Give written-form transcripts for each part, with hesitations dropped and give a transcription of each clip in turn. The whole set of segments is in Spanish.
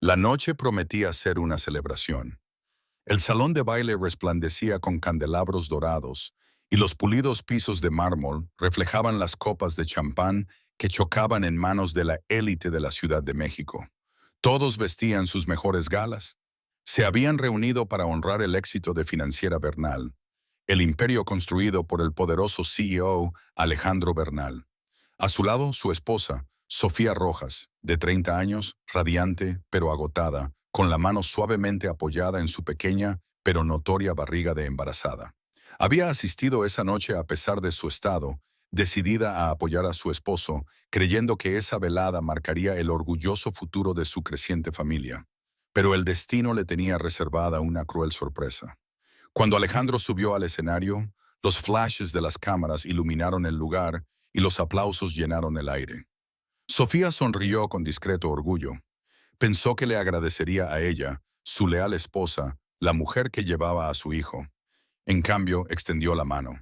La noche prometía ser una celebración. El salón de baile resplandecía con candelabros dorados y los pulidos pisos de mármol reflejaban las copas de champán que chocaban en manos de la élite de la Ciudad de México. Todos vestían sus mejores galas. Se habían reunido para honrar el éxito de Financiera Bernal, el imperio construido por el poderoso CEO Alejandro Bernal. A su lado, su esposa, Sofía Rojas, de 30 años, radiante pero agotada, con la mano suavemente apoyada en su pequeña pero notoria barriga de embarazada. Había asistido esa noche a pesar de su estado, decidida a apoyar a su esposo, creyendo que esa velada marcaría el orgulloso futuro de su creciente familia. Pero el destino le tenía reservada una cruel sorpresa. Cuando Alejandro subió al escenario, los flashes de las cámaras iluminaron el lugar y los aplausos llenaron el aire. Sofía sonrió con discreto orgullo. Pensó que le agradecería a ella, su leal esposa, la mujer que llevaba a su hijo. En cambio, extendió la mano.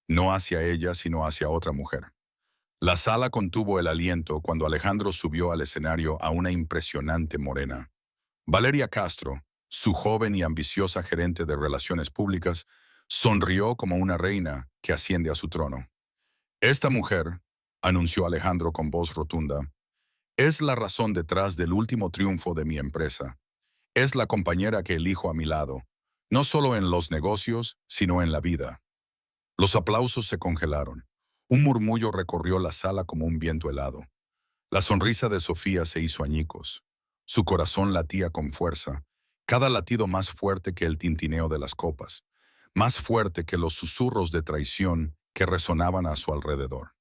No hacia ella, sino hacia otra mujer. La sala contuvo el aliento cuando Alejandro subió al escenario a una impresionante morena. Valeria Castro, su joven y ambiciosa gerente de relaciones públicas, sonrió como una reina que asciende a su trono. Esta mujer, anunció Alejandro con voz rotunda, es la razón detrás del último triunfo de mi empresa. Es la compañera que elijo a mi lado, no solo en los negocios, sino en la vida. Los aplausos se congelaron. Un murmullo recorrió la sala como un viento helado. La sonrisa de Sofía se hizo añicos. Su corazón latía con fuerza, cada latido más fuerte que el tintineo de las copas, más fuerte que los susurros de traición que resonaban a su alrededor.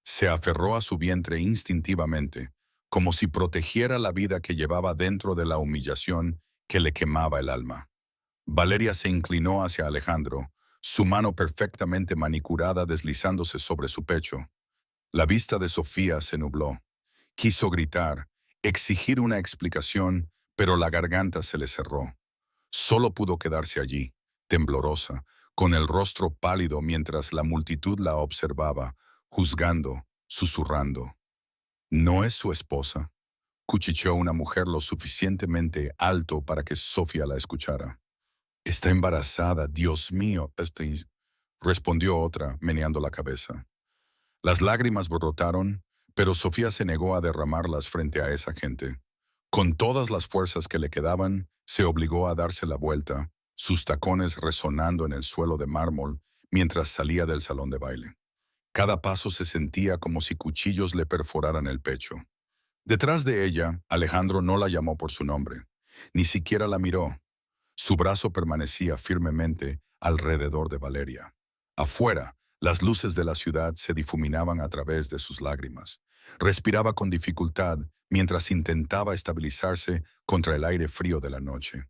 Se aferró a su vientre instintivamente, como si protegiera la vida que llevaba dentro de la humillación que le quemaba el alma. Valeria se inclinó hacia Alejandro, su mano perfectamente manicurada deslizándose sobre su pecho. La vista de Sofía se nubló. Quiso gritar, exigir una explicación, pero la garganta se le cerró. Solo pudo quedarse allí, temblorosa, con el rostro pálido mientras la multitud la observaba, juzgando, susurrando. ¿No es su esposa?, cuchicheó una mujer lo suficientemente alto para que Sofía la escuchara. Está embarazada, Dios mío, respondió otra, meneando la cabeza. Las lágrimas brotaron, pero Sofía se negó a derramarlas frente a esa gente. Con todas las fuerzas que le quedaban, se obligó a darse la vuelta, sus tacones resonando en el suelo de mármol mientras salía del salón de baile. Cada paso se sentía como si cuchillos le perforaran el pecho. Detrás de ella, Alejandro no la llamó por su nombre, ni siquiera la miró. Su brazo permanecía firmemente alrededor de Valeria. Afuera, las luces de la ciudad se difuminaban a través de sus lágrimas. Respiraba con dificultad mientras intentaba estabilizarse contra el aire frío de la noche.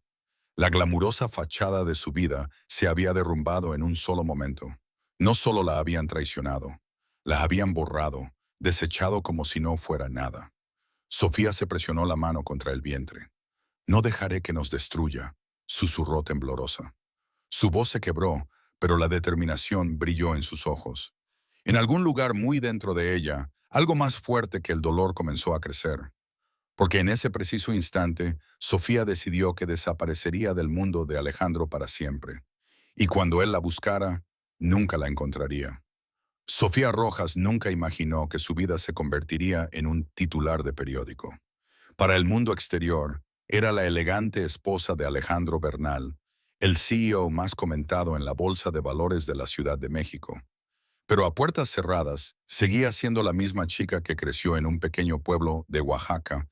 La glamurosa fachada de su vida se había derrumbado en un solo momento. No solo la habían traicionado, la habían borrado, desechado como si no fuera nada. Sofía se presionó la mano contra el vientre. No dejaré que nos destruya, susurró temblorosa. Su voz se quebró, pero la determinación brilló en sus ojos. En algún lugar muy dentro de ella, algo más fuerte que el dolor comenzó a crecer. Porque en ese preciso instante, Sofía decidió que desaparecería del mundo de Alejandro para siempre. Y cuando él la buscara, nunca la encontraría. Sofía Rojas nunca imaginó que su vida se convertiría en un titular de periódico. Para el mundo exterior, era la elegante esposa de Alejandro Bernal, el CEO más comentado en la Bolsa de Valores de la Ciudad de México. Pero a puertas cerradas, seguía siendo la misma chica que creció en un pequeño pueblo de Oaxaca,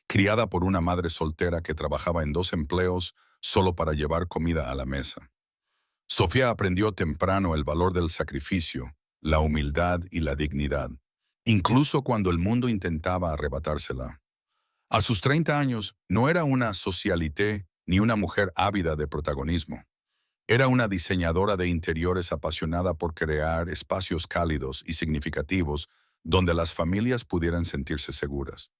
criada por una madre soltera que trabajaba en 2 empleos solo para llevar comida a la mesa. Sofía aprendió temprano el valor del sacrificio, la humildad y la dignidad, incluso cuando el mundo intentaba arrebatársela. A sus 30 años, no era una socialité ni una mujer ávida de protagonismo. Era una diseñadora de interiores apasionada por crear espacios cálidos y significativos donde las familias pudieran sentirse seguras.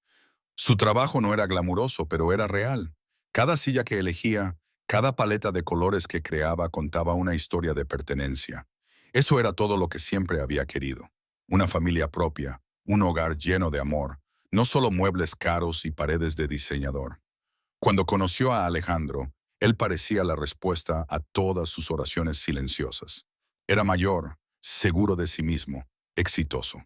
Su trabajo no era glamuroso, pero era real. Cada silla que elegía, cada paleta de colores que creaba contaba una historia de pertenencia. Eso era todo lo que siempre había querido. Una familia propia, un hogar lleno de amor, no solo muebles caros y paredes de diseñador. Cuando conoció a Alejandro, él parecía la respuesta a todas sus oraciones silenciosas. Era mayor, seguro de sí mismo, exitoso.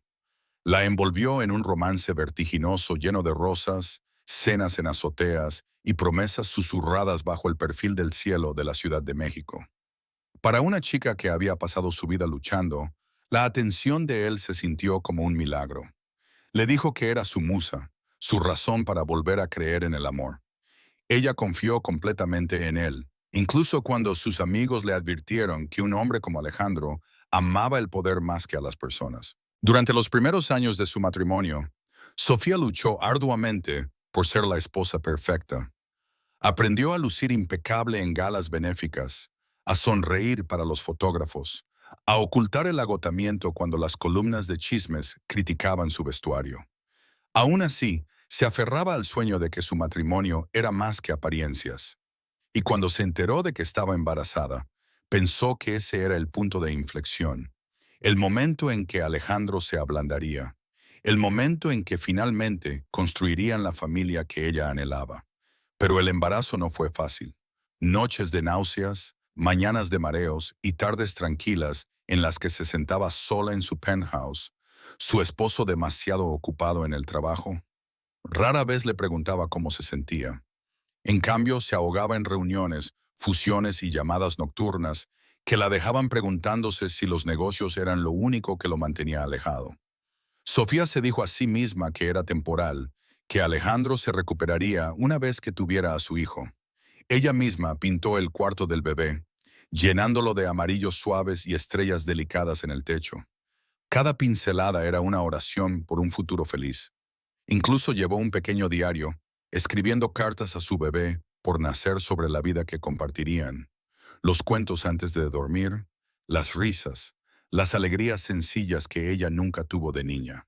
La envolvió en un romance vertiginoso lleno de rosas, cenas en azoteas y promesas susurradas bajo el perfil del cielo de la Ciudad de México. Para una chica que había pasado su vida luchando, la atención de él se sintió como un milagro. Le dijo que era su musa, su razón para volver a creer en el amor. Ella confió completamente en él, incluso cuando sus amigos le advirtieron que un hombre como Alejandro amaba el poder más que a las personas. Durante los primeros años de su matrimonio, Sofía luchó arduamente por ser la esposa perfecta. Aprendió a lucir impecable en galas benéficas, a sonreír para los fotógrafos, a ocultar el agotamiento cuando las columnas de chismes criticaban su vestuario. Aún así, se aferraba al sueño de que su matrimonio era más que apariencias. Y cuando se enteró de que estaba embarazada, pensó que ese era el punto de inflexión, el momento en que Alejandro se ablandaría, el momento en que finalmente construirían la familia que ella anhelaba. Pero el embarazo no fue fácil. Noches de náuseas, mañanas de mareos y tardes tranquilas en las que se sentaba sola en su penthouse, su esposo demasiado ocupado en el trabajo. Rara vez le preguntaba cómo se sentía. En cambio, se ahogaba en reuniones, fusiones y llamadas nocturnas que la dejaban preguntándose si los negocios eran lo único que lo mantenía alejado. Sofía se dijo a sí misma que era temporal, que Alejandro se recuperaría una vez que tuviera a su hijo. Ella misma pintó el cuarto del bebé, llenándolo de amarillos suaves y estrellas delicadas en el techo. Cada pincelada era una oración por un futuro feliz. Incluso llevó un pequeño diario, escribiendo cartas a su bebé por nacer sobre la vida que compartirían, los cuentos antes de dormir, las risas, las alegrías sencillas que ella nunca tuvo de niña.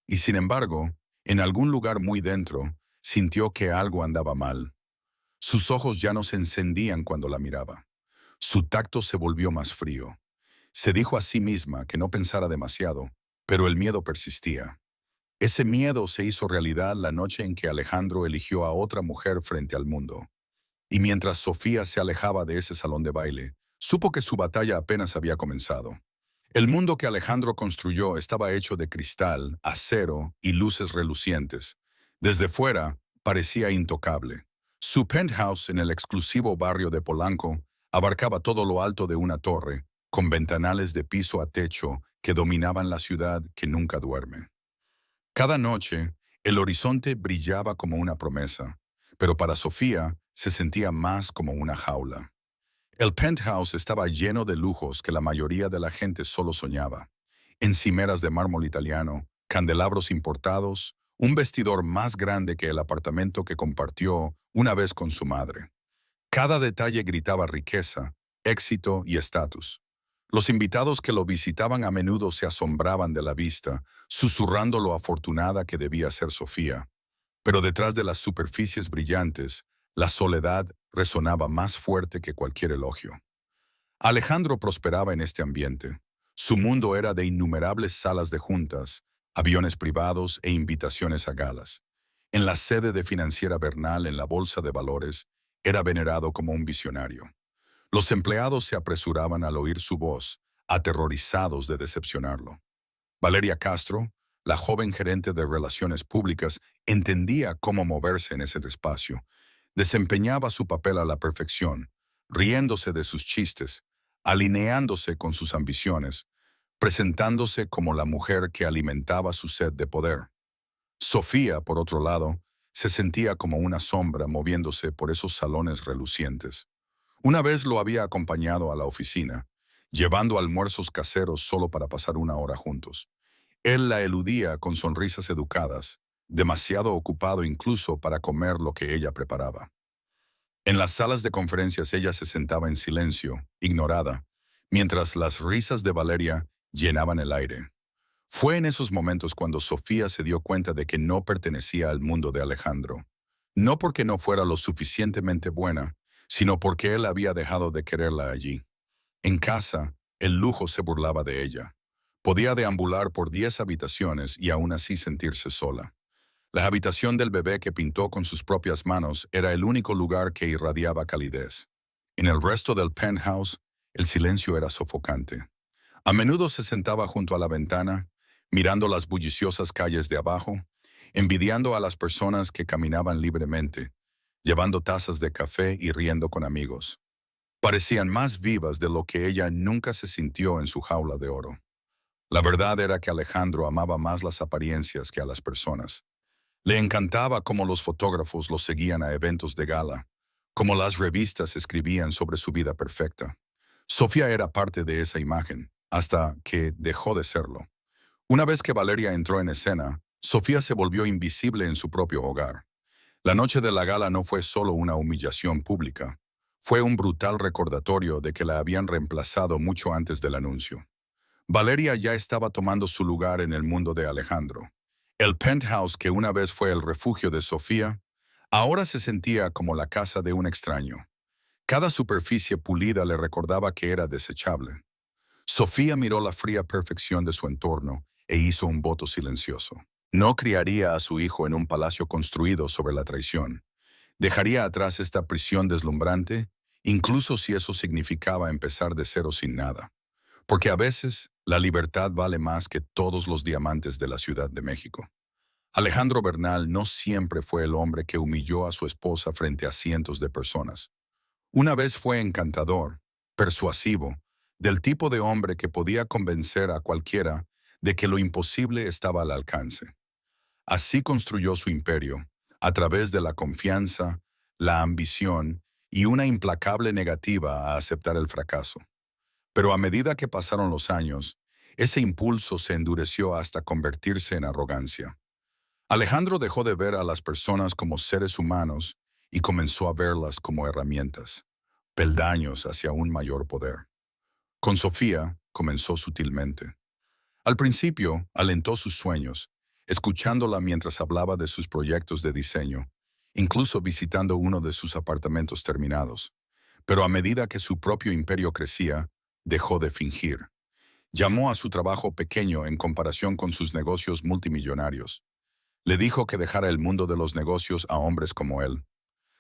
Y sin embargo, en algún lugar muy dentro, sintió que algo andaba mal. Sus ojos ya no se encendían cuando la miraba. Su tacto se volvió más frío. Se dijo a sí misma que no pensara demasiado, pero el miedo persistía. Ese miedo se hizo realidad la noche en que Alejandro eligió a otra mujer frente al mundo. Y mientras Sofía se alejaba de ese salón de baile, supo que su batalla apenas había comenzado. El mundo que Alejandro construyó estaba hecho de cristal, acero y luces relucientes. Desde fuera, parecía intocable. Su penthouse en el exclusivo barrio de Polanco abarcaba todo lo alto de una torre, con ventanales de piso a techo que dominaban la ciudad que nunca duerme. Cada noche, el horizonte brillaba como una promesa, pero para Sofía se sentía más como una jaula. El penthouse estaba lleno de lujos que la mayoría de la gente solo soñaba. Encimeras de mármol italiano, candelabros importados, un vestidor más grande que el apartamento que compartió una vez con su madre. Cada detalle gritaba riqueza, éxito y estatus. Los invitados que lo visitaban a menudo se asombraban de la vista, susurrando lo afortunada que debía ser Sofía. Pero detrás de las superficies brillantes, la soledad resonaba más fuerte que cualquier elogio. Alejandro prosperaba en este ambiente. Su mundo era de innumerables salas de juntas, aviones privados e invitaciones a galas. En la sede de Financiera Bernal en la Bolsa de Valores, era venerado como un visionario. Los empleados se apresuraban al oír su voz, aterrorizados de decepcionarlo. Valeria Castro, la joven gerente de Relaciones Públicas, entendía cómo moverse en ese espacio. Desempeñaba su papel a la perfección, riéndose de sus chistes, alineándose con sus ambiciones, presentándose como la mujer que alimentaba su sed de poder. Sofía, por otro lado, se sentía como una sombra moviéndose por esos salones relucientes. Una vez lo había acompañado a la oficina, llevando almuerzos caseros solo para pasar una hora juntos. Él la eludía con sonrisas educadas, demasiado ocupado incluso para comer lo que ella preparaba. En las salas de conferencias ella se sentaba en silencio, ignorada, mientras las risas de Valeria llenaban el aire. Fue en esos momentos cuando Sofía se dio cuenta de que no pertenecía al mundo de Alejandro. No porque no fuera lo suficientemente buena, sino porque él había dejado de quererla allí. En casa, el lujo se burlaba de ella. Podía deambular por 10 habitaciones y aún así sentirse sola. La habitación del bebé que pintó con sus propias manos era el único lugar que irradiaba calidez. En el resto del penthouse, el silencio era sofocante. A menudo se sentaba junto a la ventana, mirando las bulliciosas calles de abajo, envidiando a las personas que caminaban libremente, llevando tazas de café y riendo con amigos. Parecían más vivas de lo que ella nunca se sintió en su jaula de oro. La verdad era que Alejandro amaba más las apariencias que a las personas. Le encantaba cómo los fotógrafos lo seguían a eventos de gala, cómo las revistas escribían sobre su vida perfecta. Sofía era parte de esa imagen, hasta que dejó de serlo. Una vez que Valeria entró en escena, Sofía se volvió invisible en su propio hogar. La noche de la gala no fue solo una humillación pública, fue un brutal recordatorio de que la habían reemplazado mucho antes del anuncio. Valeria ya estaba tomando su lugar en el mundo de Alejandro. El penthouse que una vez fue el refugio de Sofía, ahora se sentía como la casa de un extraño. Cada superficie pulida le recordaba que era desechable. Sofía miró la fría perfección de su entorno e hizo un voto silencioso. No criaría a su hijo en un palacio construido sobre la traición. Dejaría atrás esta prisión deslumbrante, incluso si eso significaba empezar de cero sin nada. Porque a veces la libertad vale más que todos los diamantes de la Ciudad de México. Alejandro Bernal no siempre fue el hombre que humilló a su esposa frente a cientos de personas. Una vez fue encantador, persuasivo, del tipo de hombre que podía convencer a cualquiera de que lo imposible estaba al alcance. Así construyó su imperio, a través de la confianza, la ambición y una implacable negativa a aceptar el fracaso. Pero a medida que pasaron los años, ese impulso se endureció hasta convertirse en arrogancia. Alejandro dejó de ver a las personas como seres humanos y comenzó a verlas como herramientas, peldaños hacia un mayor poder. Con Sofía comenzó sutilmente. Al principio alentó sus sueños, escuchándola mientras hablaba de sus proyectos de diseño, incluso visitando uno de sus apartamentos terminados. Pero a medida que su propio imperio crecía, dejó de fingir. Llamó a su trabajo pequeño en comparación con sus negocios multimillonarios. Le dijo que dejara el mundo de los negocios a hombres como él.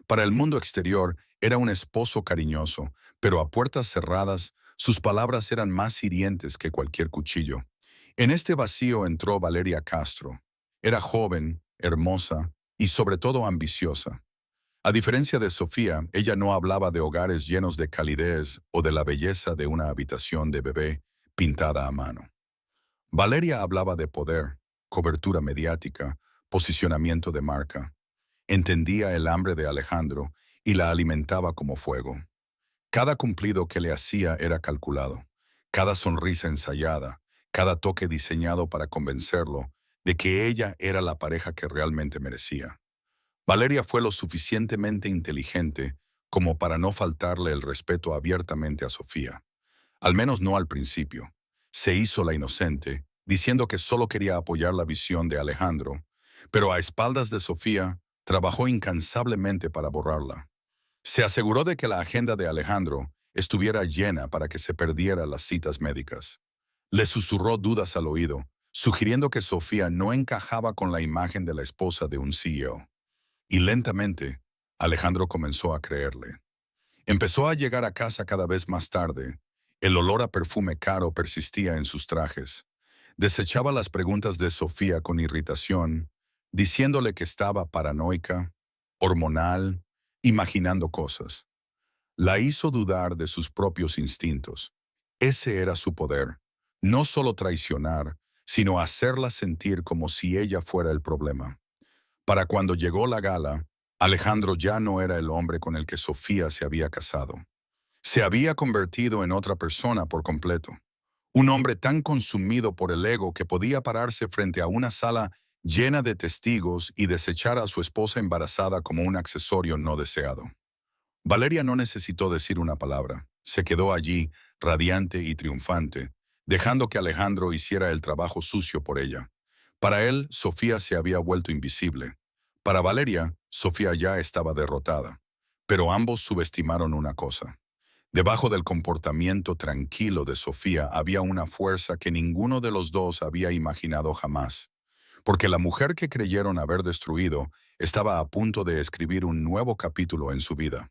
Para el mundo exterior era un esposo cariñoso, pero a puertas cerradas sus palabras eran más hirientes que cualquier cuchillo. En este vacío entró Valeria Castro. Era joven, hermosa y sobre todo ambiciosa. A diferencia de Sofía, ella no hablaba de hogares llenos de calidez o de la belleza de una habitación de bebé pintada a mano. Valeria hablaba de poder, cobertura mediática, posicionamiento de marca. Entendía el hambre de Alejandro y la alimentaba como fuego. Cada cumplido que le hacía era calculado, cada sonrisa ensayada, cada toque diseñado para convencerlo de que ella era la pareja que realmente merecía. Valeria fue lo suficientemente inteligente como para no faltarle el respeto abiertamente a Sofía, al menos no al principio. Se hizo la inocente, diciendo que solo quería apoyar la visión de Alejandro, pero a espaldas de Sofía, trabajó incansablemente para borrarla. Se aseguró de que la agenda de Alejandro estuviera llena para que se perdiera las citas médicas. Le susurró dudas al oído, sugiriendo que Sofía no encajaba con la imagen de la esposa de un CEO. Y lentamente, Alejandro comenzó a creerle. Empezó a llegar a casa cada vez más tarde. El olor a perfume caro persistía en sus trajes. Desechaba las preguntas de Sofía con irritación, diciéndole que estaba paranoica, hormonal, imaginando cosas. La hizo dudar de sus propios instintos. Ese era su poder. No solo traicionar, sino hacerla sentir como si ella fuera el problema. Para cuando llegó la gala, Alejandro ya no era el hombre con el que Sofía se había casado. Se había convertido en otra persona por completo. Un hombre tan consumido por el ego que podía pararse frente a una sala llena de testigos y desechar a su esposa embarazada como un accesorio no deseado. Valeria no necesitó decir una palabra. Se quedó allí, radiante y triunfante, dejando que Alejandro hiciera el trabajo sucio por ella. Para él, Sofía se había vuelto invisible. Para Valeria, Sofía ya estaba derrotada. Pero ambos subestimaron una cosa. Debajo del comportamiento tranquilo de Sofía había una fuerza que ninguno de los dos había imaginado jamás. porque la mujer que creyeron haber destruido estaba a punto de escribir un nuevo capítulo en su vida,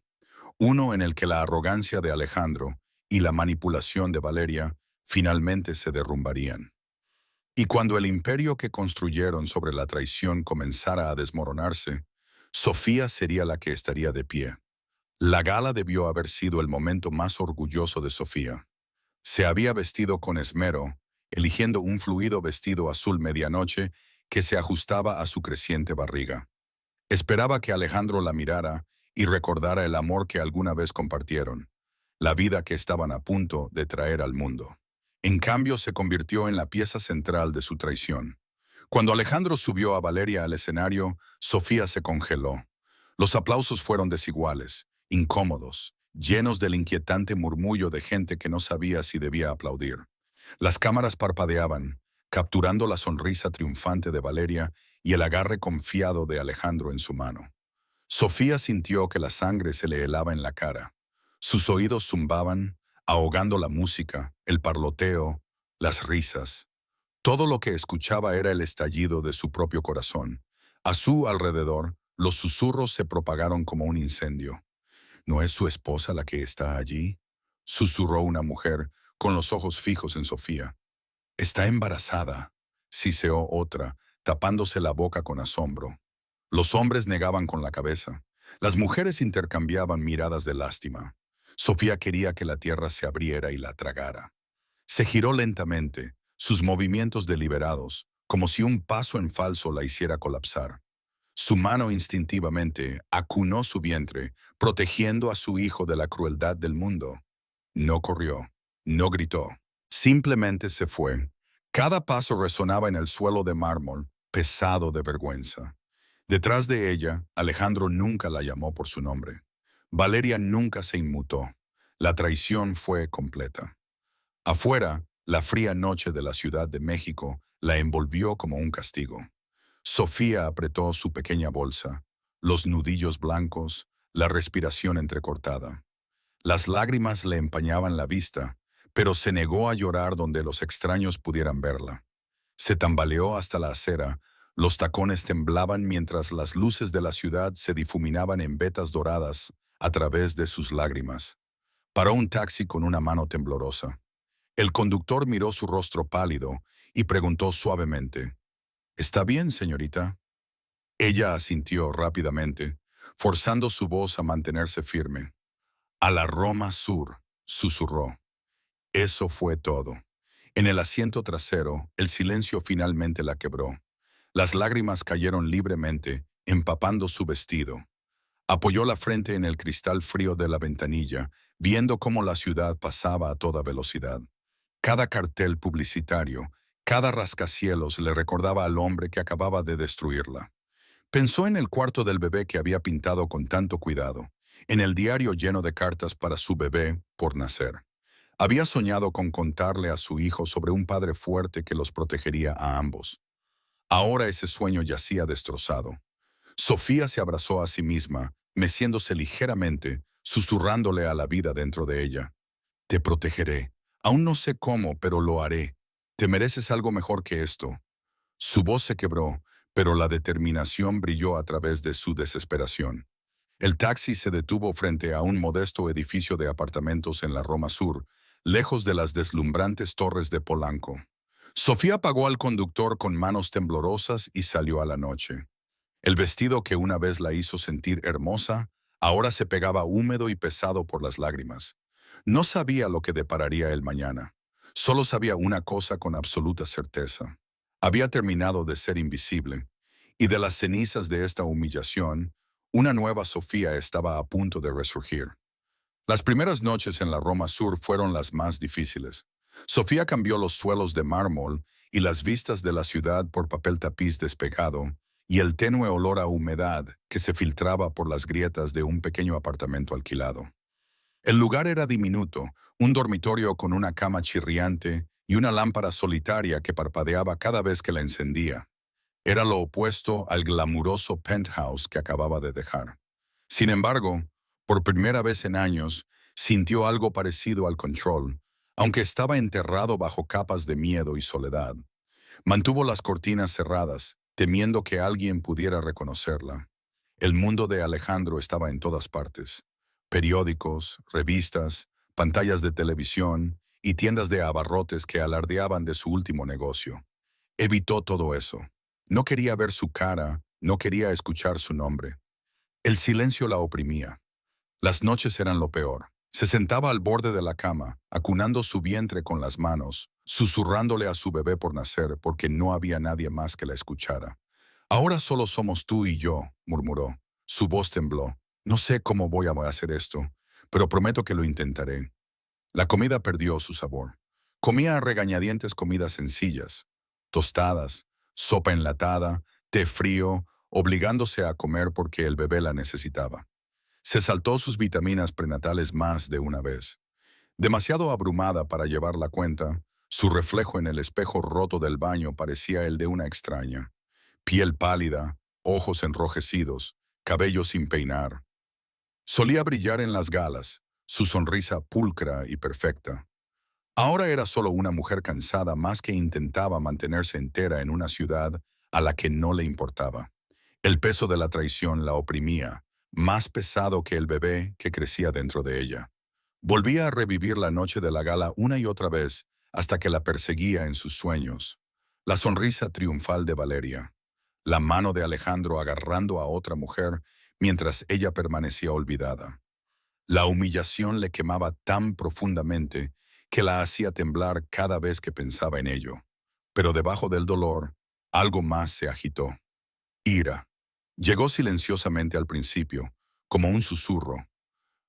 uno en el que la arrogancia de Alejandro y la manipulación de Valeria finalmente se derrumbarían. Y cuando el imperio que construyeron sobre la traición comenzara a desmoronarse, Sofía sería la que estaría de pie. La gala debió haber sido el momento más orgulloso de Sofía. Se había vestido con esmero, eligiendo un fluido vestido azul medianoche que se ajustaba a su creciente barriga. Esperaba que Alejandro la mirara y recordara el amor que alguna vez compartieron, la vida que estaban a punto de traer al mundo. En cambio, se convirtió en la pieza central de su traición. Cuando Alejandro subió a Valeria al escenario, Sofía se congeló. Los aplausos fueron desiguales, incómodos, llenos del inquietante murmullo de gente que no sabía si debía aplaudir. Las cámaras parpadeaban, capturando la sonrisa triunfante de Valeria y el agarre confiado de Alejandro en su mano. Sofía sintió que la sangre se le helaba en la cara. Sus oídos zumbaban, ahogando la música, el parloteo, las risas. Todo lo que escuchaba era el estallido de su propio corazón. A su alrededor, los susurros se propagaron como un incendio. ¿No es su esposa la que está allí?, susurró una mujer, con los ojos fijos en Sofía. Está embarazada, siseó otra, tapándose la boca con asombro. Los hombres negaban con la cabeza. Las mujeres intercambiaban miradas de lástima. Sofía quería que la tierra se abriera y la tragara. Se giró lentamente, sus movimientos deliberados, como si un paso en falso la hiciera colapsar. Su mano instintivamente acunó su vientre, protegiendo a su hijo de la crueldad del mundo. No corrió, no gritó, simplemente se fue. Cada paso resonaba en el suelo de mármol, pesado de vergüenza. Detrás de ella, Alejandro nunca la llamó por su nombre. Valeria nunca se inmutó. La traición fue completa. Afuera, la fría noche de la Ciudad de México la envolvió como un castigo. Sofía apretó su pequeña bolsa, los nudillos blancos, la respiración entrecortada. Las lágrimas le empañaban la vista, pero se negó a llorar donde los extraños pudieran verla. Se tambaleó hasta la acera, los tacones temblaban mientras las luces de la ciudad se difuminaban en vetas doradas a través de sus lágrimas. Paró un taxi con una mano temblorosa. El conductor miró su rostro pálido y preguntó suavemente, ¿Está bien, señorita? Ella asintió rápidamente, forzando su voz a mantenerse firme. A la Roma Sur, susurró. Eso fue todo. En el asiento trasero, el silencio finalmente la quebró. Las lágrimas cayeron libremente, empapando su vestido. Apoyó la frente en el cristal frío de la ventanilla, viendo cómo la ciudad pasaba a toda velocidad. Cada cartel publicitario, cada rascacielos le recordaba al hombre que acababa de destruirla. Pensó en el cuarto del bebé que había pintado con tanto cuidado, en el diario lleno de cartas para su bebé por nacer. Había soñado con contarle a su hijo sobre un padre fuerte que los protegería a ambos. Ahora ese sueño yacía destrozado. Sofía se abrazó a sí misma, meciéndose ligeramente, susurrándole a la vida dentro de ella. Te protegeré. Aún no sé cómo, pero lo haré. Te mereces algo mejor que esto. Su voz se quebró, pero la determinación brilló a través de su desesperación. El taxi se detuvo frente a un modesto edificio de apartamentos en la Roma Sur, lejos de las deslumbrantes torres de Polanco. Sofía pagó al conductor con manos temblorosas y salió a la noche. El vestido que una vez la hizo sentir hermosa, ahora se pegaba húmedo y pesado por las lágrimas. No sabía lo que depararía el mañana. Solo sabía una cosa con absoluta certeza. Había terminado de ser invisible, y de las cenizas de esta humillación, una nueva Sofía estaba a punto de resurgir. Las primeras noches en la Roma Sur fueron las más difíciles. Sofía cambió los suelos de mármol y las vistas de la ciudad por papel tapiz despegado y el tenue olor a humedad que se filtraba por las grietas de un pequeño apartamento alquilado. El lugar era diminuto, un dormitorio con una cama chirriante y una lámpara solitaria que parpadeaba cada vez que la encendía. Era lo opuesto al glamuroso penthouse que acababa de dejar. Sin embargo, por primera vez en años, sintió algo parecido al control, aunque estaba enterrado bajo capas de miedo y soledad. Mantuvo las cortinas cerradas, temiendo que alguien pudiera reconocerla. El mundo de Alejandro estaba en todas partes. Periódicos, revistas, pantallas de televisión y tiendas de abarrotes que alardeaban de su último negocio. Evitó todo eso. No quería ver su cara, no quería escuchar su nombre. El silencio la oprimía. Las noches eran lo peor. Se sentaba al borde de la cama, acunando su vientre con las manos, susurrándole a su bebé por nacer porque no había nadie más que la escuchara. Ahora solo somos tú y yo, murmuró. Su voz tembló. No sé cómo voy a hacer esto, pero prometo que lo intentaré. La comida perdió su sabor. Comía a regañadientes comidas sencillas, tostadas, sopa enlatada, té frío, obligándose a comer porque el bebé la necesitaba. Se saltó sus vitaminas prenatales más de una vez. Demasiado abrumada para llevar la cuenta, su reflejo en el espejo roto del baño parecía el de una extraña. Piel pálida, ojos enrojecidos, cabello sin peinar. Solía brillar en las galas, su sonrisa pulcra y perfecta. Ahora era solo una mujer cansada más que intentaba mantenerse entera en una ciudad a la que no le importaba. El peso de la traición la oprimía, más pesado que el bebé que crecía dentro de ella. Volvía a revivir la noche de la gala una y otra vez hasta que la perseguía en sus sueños. La sonrisa triunfal de Valeria, la mano de Alejandro agarrando a otra mujer mientras ella permanecía olvidada. La humillación le quemaba tan profundamente que la hacía temblar cada vez que pensaba en ello. Pero debajo del dolor, algo más se agitó. Ira. Llegó silenciosamente al principio, como un susurro.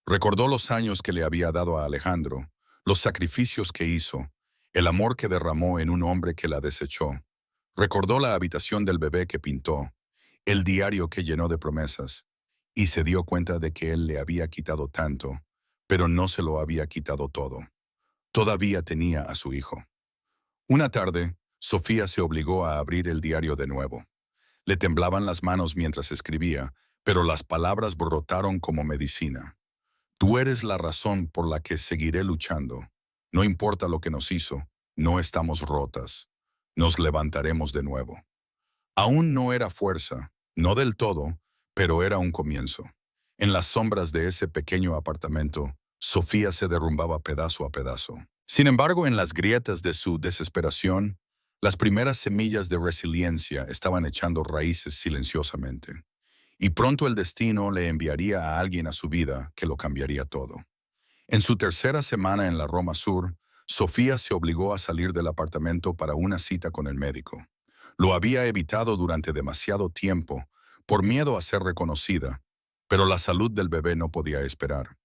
Recordó los años que le había dado a Alejandro, los sacrificios que hizo, el amor que derramó en un hombre que la desechó. Recordó la habitación del bebé que pintó, el diario que llenó de promesas, y se dio cuenta de que él le había quitado tanto, pero no se lo había quitado todo. Todavía tenía a su hijo. Una tarde, Sofía se obligó a abrir el diario de nuevo. Le temblaban las manos mientras escribía, pero las palabras brotaron como medicina. Tú eres la razón por la que seguiré luchando. No importa lo que nos hizo, no estamos rotas. Nos levantaremos de nuevo. Aún no era fuerza, no del todo, pero era un comienzo. En las sombras de ese pequeño apartamento, Sofía se derrumbaba pedazo a pedazo. Sin embargo, en las grietas de su desesperación, las primeras semillas de resiliencia estaban echando raíces silenciosamente. Y pronto el destino le enviaría a alguien a su vida que lo cambiaría todo. En su tercera semana en la Roma Sur, Sofía se obligó a salir del apartamento para una cita con el médico. Lo había evitado durante demasiado tiempo, por miedo a ser reconocida, pero la salud del bebé no podía esperar.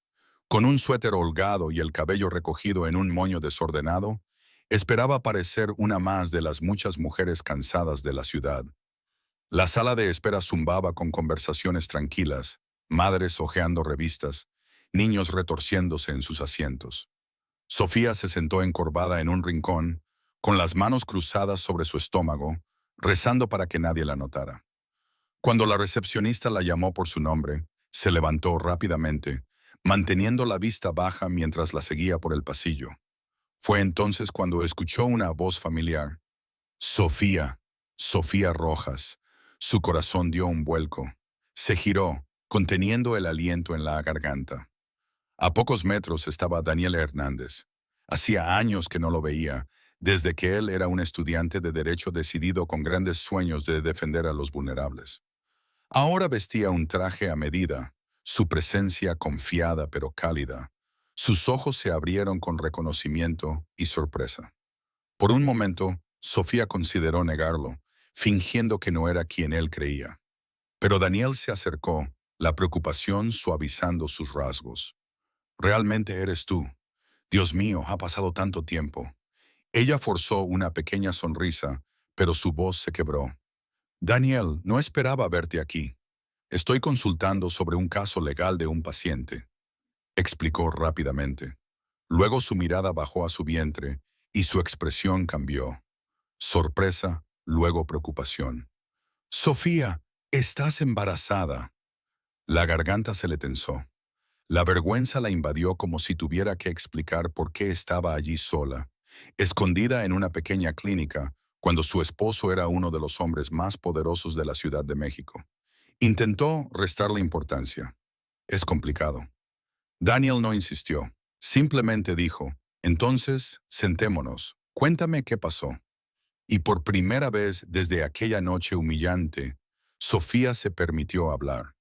Con un suéter holgado y el cabello recogido en un moño desordenado, esperaba parecer una más de las muchas mujeres cansadas de la ciudad. La sala de espera zumbaba con conversaciones tranquilas, madres hojeando revistas, niños retorciéndose en sus asientos. Sofía se sentó encorvada en un rincón, con las manos cruzadas sobre su estómago, rezando para que nadie la notara. Cuando la recepcionista la llamó por su nombre, se levantó rápidamente, manteniendo la vista baja mientras la seguía por el pasillo. Fue entonces cuando escuchó una voz familiar. Sofía, Sofía Rojas. Su corazón dio un vuelco. Se giró, conteniendo el aliento en la garganta. A pocos metros estaba Daniel Hernández. Hacía años que no lo veía, desde que él era un estudiante de derecho decidido con grandes sueños de defender a los vulnerables. Ahora vestía un traje a medida, su presencia confiada pero cálida. Sus ojos se abrieron con reconocimiento y sorpresa. Por un momento, Sofía consideró negarlo, fingiendo que no era quien él creía. Pero Daniel se acercó, la preocupación suavizando sus rasgos. «Realmente eres tú. Dios mío, ha pasado tanto tiempo». Ella forzó una pequeña sonrisa, pero su voz se quebró. «Daniel, no esperaba verte aquí. Estoy consultando sobre un caso legal de un paciente», explicó rápidamente. Luego su mirada bajó a su vientre y su expresión cambió. Sorpresa, luego preocupación. «Sofía, estás embarazada». La garganta se le tensó. La vergüenza la invadió como si tuviera que explicar por qué estaba allí sola, escondida en una pequeña clínica, cuando su esposo era uno de los hombres más poderosos de la Ciudad de México. Intentó restarle importancia. Es complicado. Daniel no insistió. Simplemente dijo, entonces, sentémonos. Cuéntame qué pasó. Y por primera vez desde aquella noche humillante, Sofía se permitió hablar.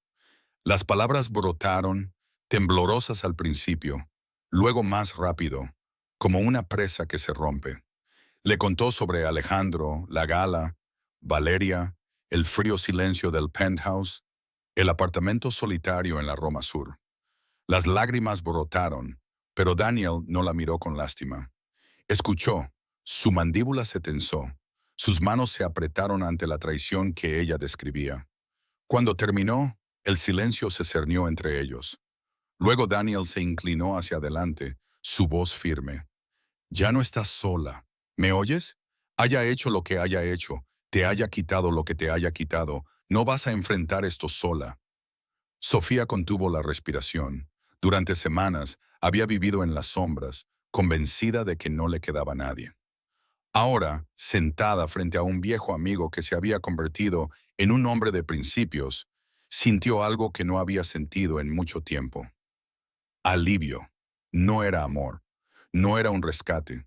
Las palabras brotaron, temblorosas al principio, luego más rápido, como una presa que se rompe. Le contó sobre Alejandro, la gala, Valeria, el frío silencio del penthouse, el apartamento solitario en la Roma Sur. Las lágrimas brotaron, pero Daniel no la miró con lástima. Escuchó, su mandíbula se tensó, sus manos se apretaron ante la traición que ella describía. Cuando terminó, el silencio se cernió entre ellos. Luego Daniel se inclinó hacia adelante, su voz firme. Ya no estás sola. ¿Me oyes? Haya hecho lo que haya hecho, te haya quitado lo que te haya quitado, no vas a enfrentar esto sola. Sofía contuvo la respiración. Durante semanas había vivido en las sombras, convencida de que no le quedaba nadie. Ahora, sentada frente a un viejo amigo que se había convertido en un hombre de principios, sintió algo que no había sentido en mucho tiempo. Alivio. No era amor, no era un rescate,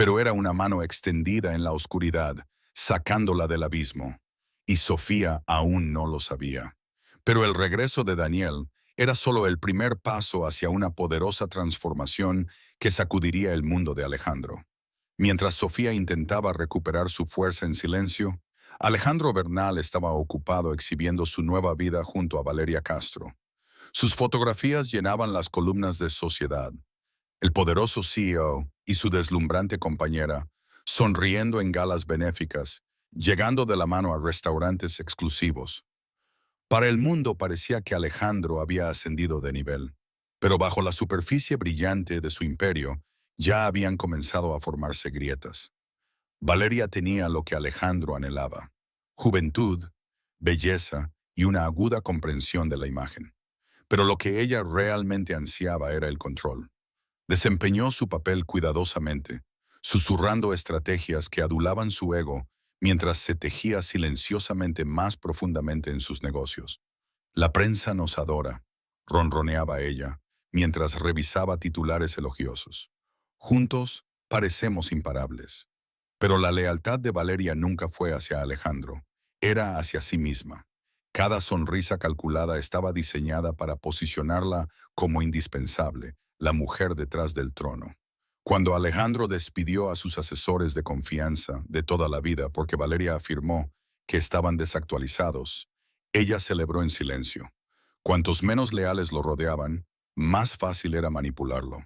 pero era una mano extendida en la oscuridad, sacándola del abismo. Y Sofía aún no lo sabía. Pero el regreso de Daniel era solo el primer paso hacia una poderosa transformación que sacudiría el mundo de Alejandro. Mientras Sofía intentaba recuperar su fuerza en silencio, Alejandro Bernal estaba ocupado exhibiendo su nueva vida junto a Valeria Castro. Sus fotografías llenaban las columnas de Sociedad. El poderoso CEO y su deslumbrante compañera, sonriendo en galas benéficas, llegando de la mano a restaurantes exclusivos. Para el mundo parecía que Alejandro había ascendido de nivel, pero bajo la superficie brillante de su imperio ya habían comenzado a formarse grietas. Valeria tenía lo que Alejandro anhelaba: juventud, belleza y una aguda comprensión de la imagen. Pero lo que ella realmente ansiaba era el control. Desempeñó su papel cuidadosamente, susurrando estrategias que adulaban su ego mientras se tejía silenciosamente más profundamente en sus negocios. La prensa nos adora, ronroneaba ella, mientras revisaba titulares elogiosos. Juntos parecemos imparables. Pero la lealtad de Valeria nunca fue hacia Alejandro, era hacia sí misma. Cada sonrisa calculada estaba diseñada para posicionarla como indispensable, la mujer detrás del trono. Cuando Alejandro despidió a sus asesores de confianza de toda la vida porque Valeria afirmó que estaban desactualizados, ella celebró en silencio. Cuantos menos leales lo rodeaban, más fácil era manipularlo.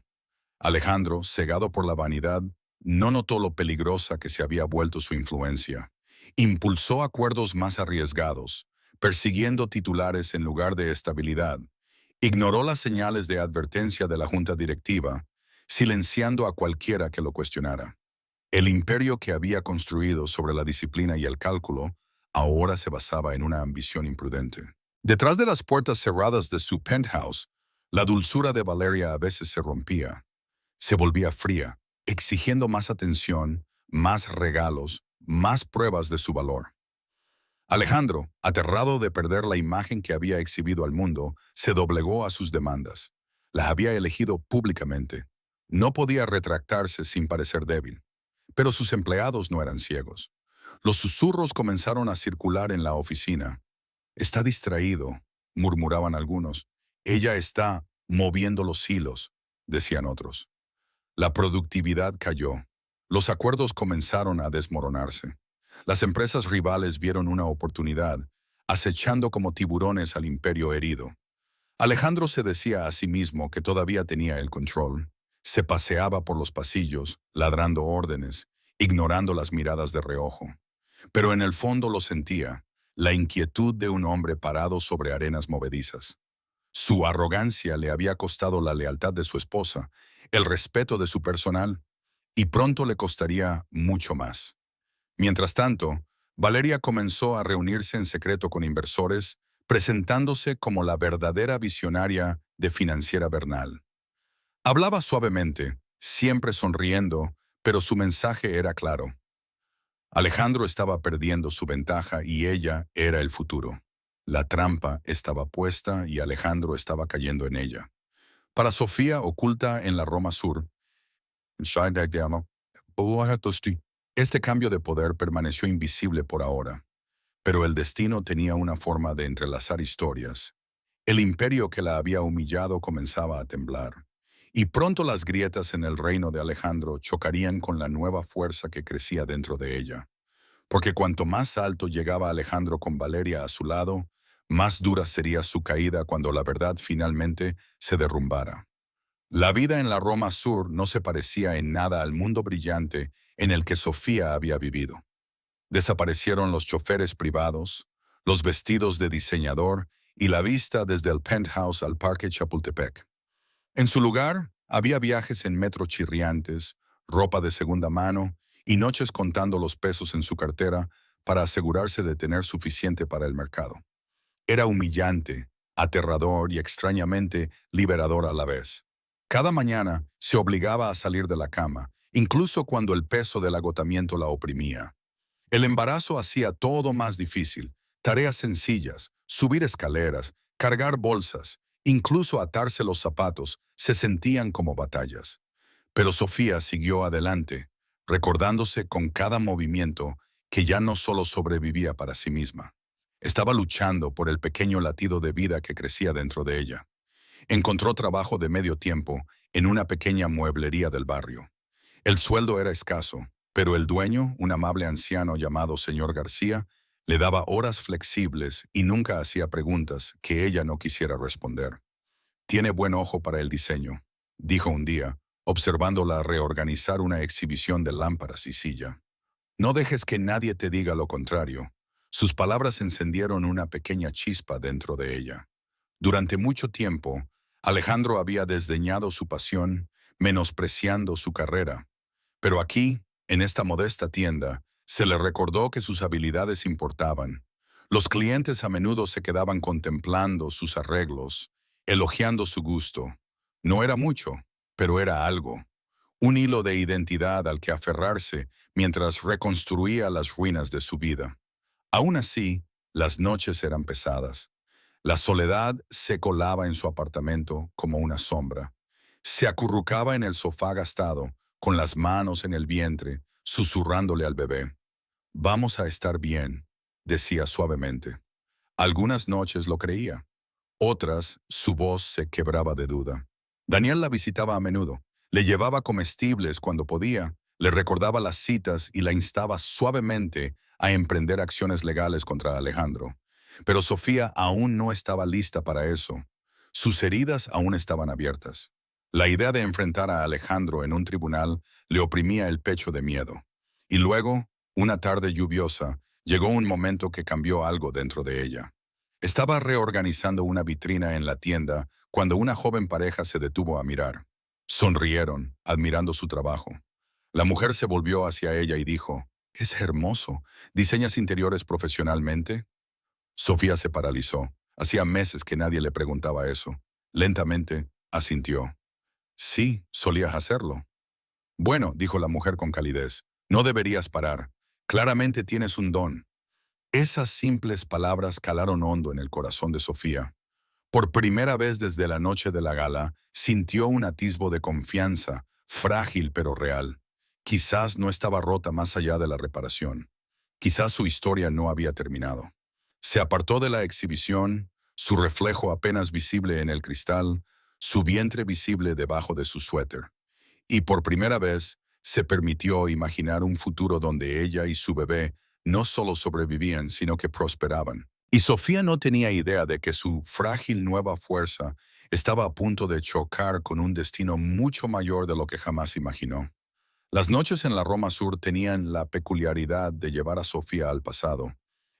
Alejandro, cegado por la vanidad, no notó lo peligrosa que se había vuelto su influencia. Impulsó acuerdos más arriesgados, persiguiendo titulares en lugar de estabilidad. Ignoró las señales de advertencia de la junta directiva, silenciando a cualquiera que lo cuestionara. El imperio que había construido sobre la disciplina y el cálculo ahora se basaba en una ambición imprudente. Detrás de las puertas cerradas de su penthouse, la dulzura de Valeria a veces se rompía. Se volvía fría, exigiendo más atención, más regalos, más pruebas de su valor. Alejandro, aterrado de perder la imagen que había exhibido al mundo, se doblegó a sus demandas. Las había elegido públicamente. No podía retractarse sin parecer débil. Pero sus empleados no eran ciegos. Los susurros comenzaron a circular en la oficina. Está distraído, murmuraban algunos. Ella está moviendo los hilos, decían otros. La productividad cayó. Los acuerdos comenzaron a desmoronarse. Las empresas rivales vieron una oportunidad, acechando como tiburones al imperio herido. Alejandro se decía a sí mismo que todavía tenía el control. Se paseaba por los pasillos, ladrando órdenes, ignorando las miradas de reojo. Pero en el fondo lo sentía, la inquietud de un hombre parado sobre arenas movedizas. Su arrogancia le había costado la lealtad de su esposa, el respeto de su personal, y pronto le costaría mucho más. Mientras tanto, Valeria comenzó a reunirse en secreto con inversores, presentándose como la verdadera visionaria de Financiera Bernal. Hablaba suavemente, siempre sonriendo, pero su mensaje era claro. Alejandro estaba perdiendo su ventaja y ella era el futuro. La trampa estaba puesta y Alejandro estaba cayendo en ella. Para Sofía, oculta en la Roma Sur, este cambio de poder permaneció invisible por ahora, pero el destino tenía una forma de entrelazar historias. El imperio que la había humillado comenzaba a temblar, y pronto las grietas en el reino de Alejandro chocarían con la nueva fuerza que crecía dentro de ella. Porque cuanto más alto llegaba Alejandro con Valeria a su lado, más dura sería su caída cuando la verdad finalmente se derrumbara. La vida en la Roma Sur no se parecía en nada al mundo brillante en el que Sofía había vivido. Desaparecieron los choferes privados, los vestidos de diseñador y la vista desde el penthouse al Parque Chapultepec. En su lugar, había viajes en metro chirriantes, ropa de segunda mano y noches contando los pesos en su cartera para asegurarse de tener suficiente para el mercado. Era humillante, aterrador y extrañamente liberador a la vez. Cada mañana se obligaba a salir de la cama, incluso cuando el peso del agotamiento la oprimía. El embarazo hacía todo más difícil, tareas sencillas, subir escaleras, cargar bolsas, incluso atarse los zapatos, se sentían como batallas. Pero Sofía siguió adelante, recordándose con cada movimiento que ya no solo sobrevivía para sí misma. Estaba luchando por el pequeño latido de vida que crecía dentro de ella. Encontró trabajo de medio tiempo en una pequeña mueblería del barrio. El sueldo era escaso, pero el dueño, un amable anciano llamado señor García, le daba horas flexibles y nunca hacía preguntas que ella no quisiera responder. Tiene buen ojo para el diseño, dijo un día, observándola reorganizar una exhibición de lámparas y silla. No dejes que nadie te diga lo contrario. Sus palabras encendieron una pequeña chispa dentro de ella. Durante mucho tiempo, Alejandro había desdeñado su pasión, menospreciando su carrera. Pero aquí, en esta modesta tienda, se le recordó que sus habilidades importaban. Los clientes a menudo se quedaban contemplando sus arreglos, elogiando su gusto. No era mucho, pero era algo. Un hilo de identidad al que aferrarse mientras reconstruía las ruinas de su vida. Aún así, las noches eran pesadas. La soledad se colaba en su apartamento como una sombra. Se acurrucaba en el sofá gastado, con las manos en el vientre, susurrándole al bebé. Vamos a estar bien, decía suavemente. Algunas noches lo creía. Otras, su voz se quebraba de duda. Daniel la visitaba a menudo. Le llevaba comestibles cuando podía, le recordaba las citas y la instaba suavemente a emprender acciones legales contra Alejandro. Pero Sofía aún no estaba lista para eso. Sus heridas aún estaban abiertas. La idea de enfrentar a Alejandro en un tribunal le oprimía el pecho de miedo. Y luego, una tarde lluviosa, llegó un momento que cambió algo dentro de ella. Estaba reorganizando una vitrina en la tienda cuando una joven pareja se detuvo a mirar. Sonrieron, admirando su trabajo. La mujer se volvió hacia ella y dijo, «Es hermoso. ¿Diseñas interiores profesionalmente?» Sofía se paralizó. Hacía meses que nadie le preguntaba eso. Lentamente, asintió. «Sí, solías hacerlo». «Bueno», dijo la mujer con calidez, «no deberías parar. Claramente tienes un don». Esas simples palabras calaron hondo en el corazón de Sofía. Por primera vez desde la noche de la gala, sintió un atisbo de confianza, frágil pero real. Quizás no estaba rota más allá de la reparación. Quizás su historia no había terminado. Se apartó de la exhibición, su reflejo apenas visible en el cristal, su vientre visible debajo de su suéter. Y por primera vez, se permitió imaginar un futuro donde ella y su bebé no solo sobrevivían, sino que prosperaban. Y Sofía no tenía idea de que su frágil nueva fuerza estaba a punto de chocar con un destino mucho mayor de lo que jamás imaginó. Las noches en la Roma Sur tenían la peculiaridad de llevar a Sofía al pasado.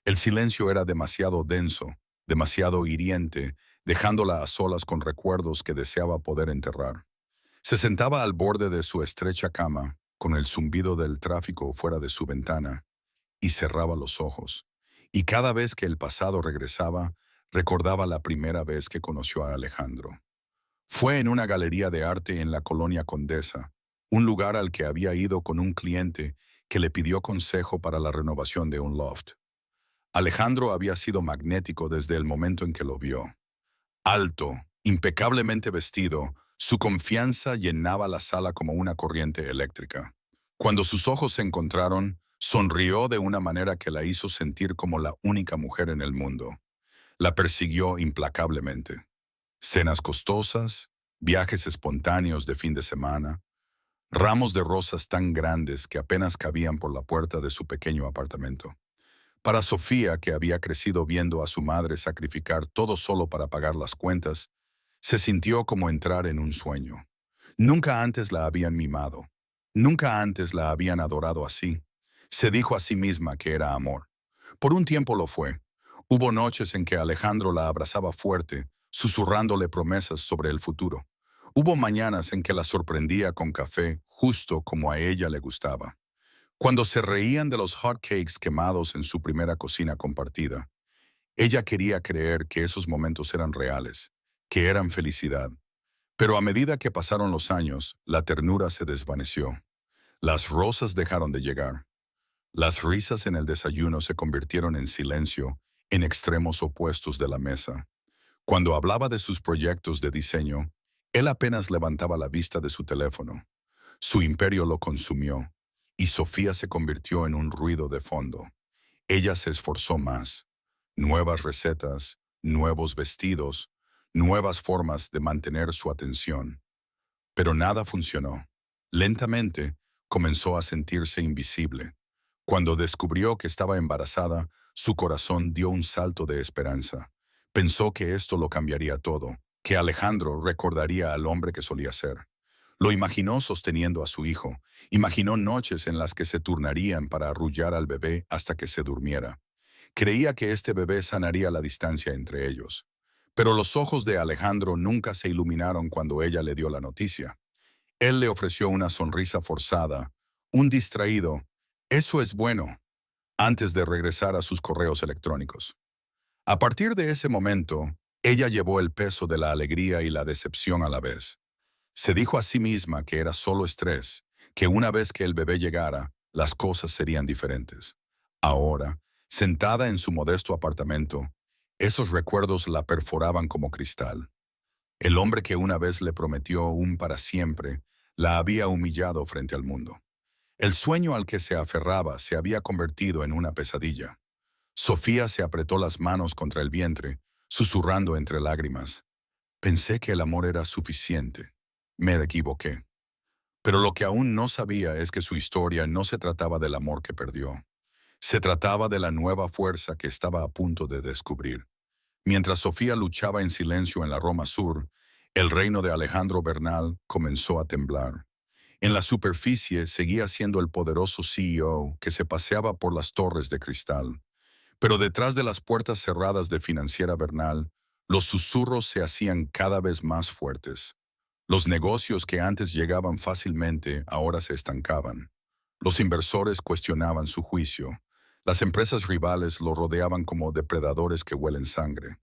El silencio era demasiado denso, demasiado hiriente, dejándola a solas con recuerdos que deseaba poder enterrar. Se sentaba al borde de su estrecha cama, con el zumbido del tráfico fuera de su ventana, y cerraba los ojos. Y cada vez que el pasado regresaba, recordaba la primera vez que conoció a Alejandro. Fue en una galería de arte en la Colonia Condesa, un lugar al que había ido con un cliente que le pidió consejo para la renovación de un loft. Alejandro había sido magnético desde el momento en que lo vio. Alto, impecablemente vestido, su confianza llenaba la sala como una corriente eléctrica. Cuando sus ojos se encontraron, sonrió de una manera que la hizo sentir como la única mujer en el mundo. La persiguió implacablemente. Cenas costosas, viajes espontáneos de fin de semana, ramos de rosas tan grandes que apenas cabían por la puerta de su pequeño apartamento. Para Sofía, que había crecido viendo a su madre sacrificar todo solo para pagar las cuentas, se sintió como entrar en un sueño. Nunca antes la habían mimado. Nunca antes la habían adorado así. Se dijo a sí misma que era amor. Por un tiempo lo fue. Hubo noches en que Alejandro la abrazaba fuerte, susurrándole promesas sobre el futuro. Hubo mañanas en que la sorprendía con café, justo como a ella le gustaba. Cuando se reían de los hotcakes quemados en su primera cocina compartida, ella quería creer que esos momentos eran reales, que eran felicidad. Pero a medida que pasaron los años, la ternura se desvaneció. Las rosas dejaron de llegar. Las risas en el desayuno se convirtieron en silencio, en extremos opuestos de la mesa. Cuando hablaba de sus proyectos de diseño, él apenas levantaba la vista de su teléfono. Su imperio lo consumió, y Sofía se convirtió en un ruido de fondo. Ella se esforzó más. Nuevas recetas, nuevos vestidos, nuevas formas de mantener su atención. Pero nada funcionó. Lentamente, comenzó a sentirse invisible. Cuando descubrió que estaba embarazada, su corazón dio un salto de esperanza. Pensó que esto lo cambiaría todo, que Alejandro recordaría al hombre que solía ser. Lo imaginó sosteniendo a su hijo, imaginó noches en las que se turnarían para arrullar al bebé hasta que se durmiera. Creía que este bebé sanaría la distancia entre ellos. Pero los ojos de Alejandro nunca se iluminaron cuando ella le dio la noticia. Él le ofreció una sonrisa forzada, un distraído, «Eso es bueno», antes de regresar a sus correos electrónicos. A partir de ese momento, ella llevó el peso de la alegría y la decepción a la vez. Se dijo a sí misma que era solo estrés, que una vez que el bebé llegara, las cosas serían diferentes. Ahora, sentada en su modesto apartamento, esos recuerdos la perforaban como cristal. El hombre que una vez le prometió un para siempre, la había humillado frente al mundo. El sueño al que se aferraba se había convertido en una pesadilla. Sofía se apretó las manos contra el vientre, susurrando entre lágrimas. Pensé que el amor era suficiente. Me equivoqué. Pero lo que aún no sabía es que su historia no se trataba del amor que perdió. Se trataba de la nueva fuerza que estaba a punto de descubrir. Mientras Sofía luchaba en silencio en la Roma Sur, el reino de Alejandro Bernal comenzó a temblar. En la superficie seguía siendo el poderoso CEO que se paseaba por las torres de cristal. Pero detrás de las puertas cerradas de Financiera Bernal, los susurros se hacían cada vez más fuertes. Los negocios que antes llegaban fácilmente ahora se estancaban. Los inversores cuestionaban su juicio. Las empresas rivales lo rodeaban como depredadores que huelen sangre.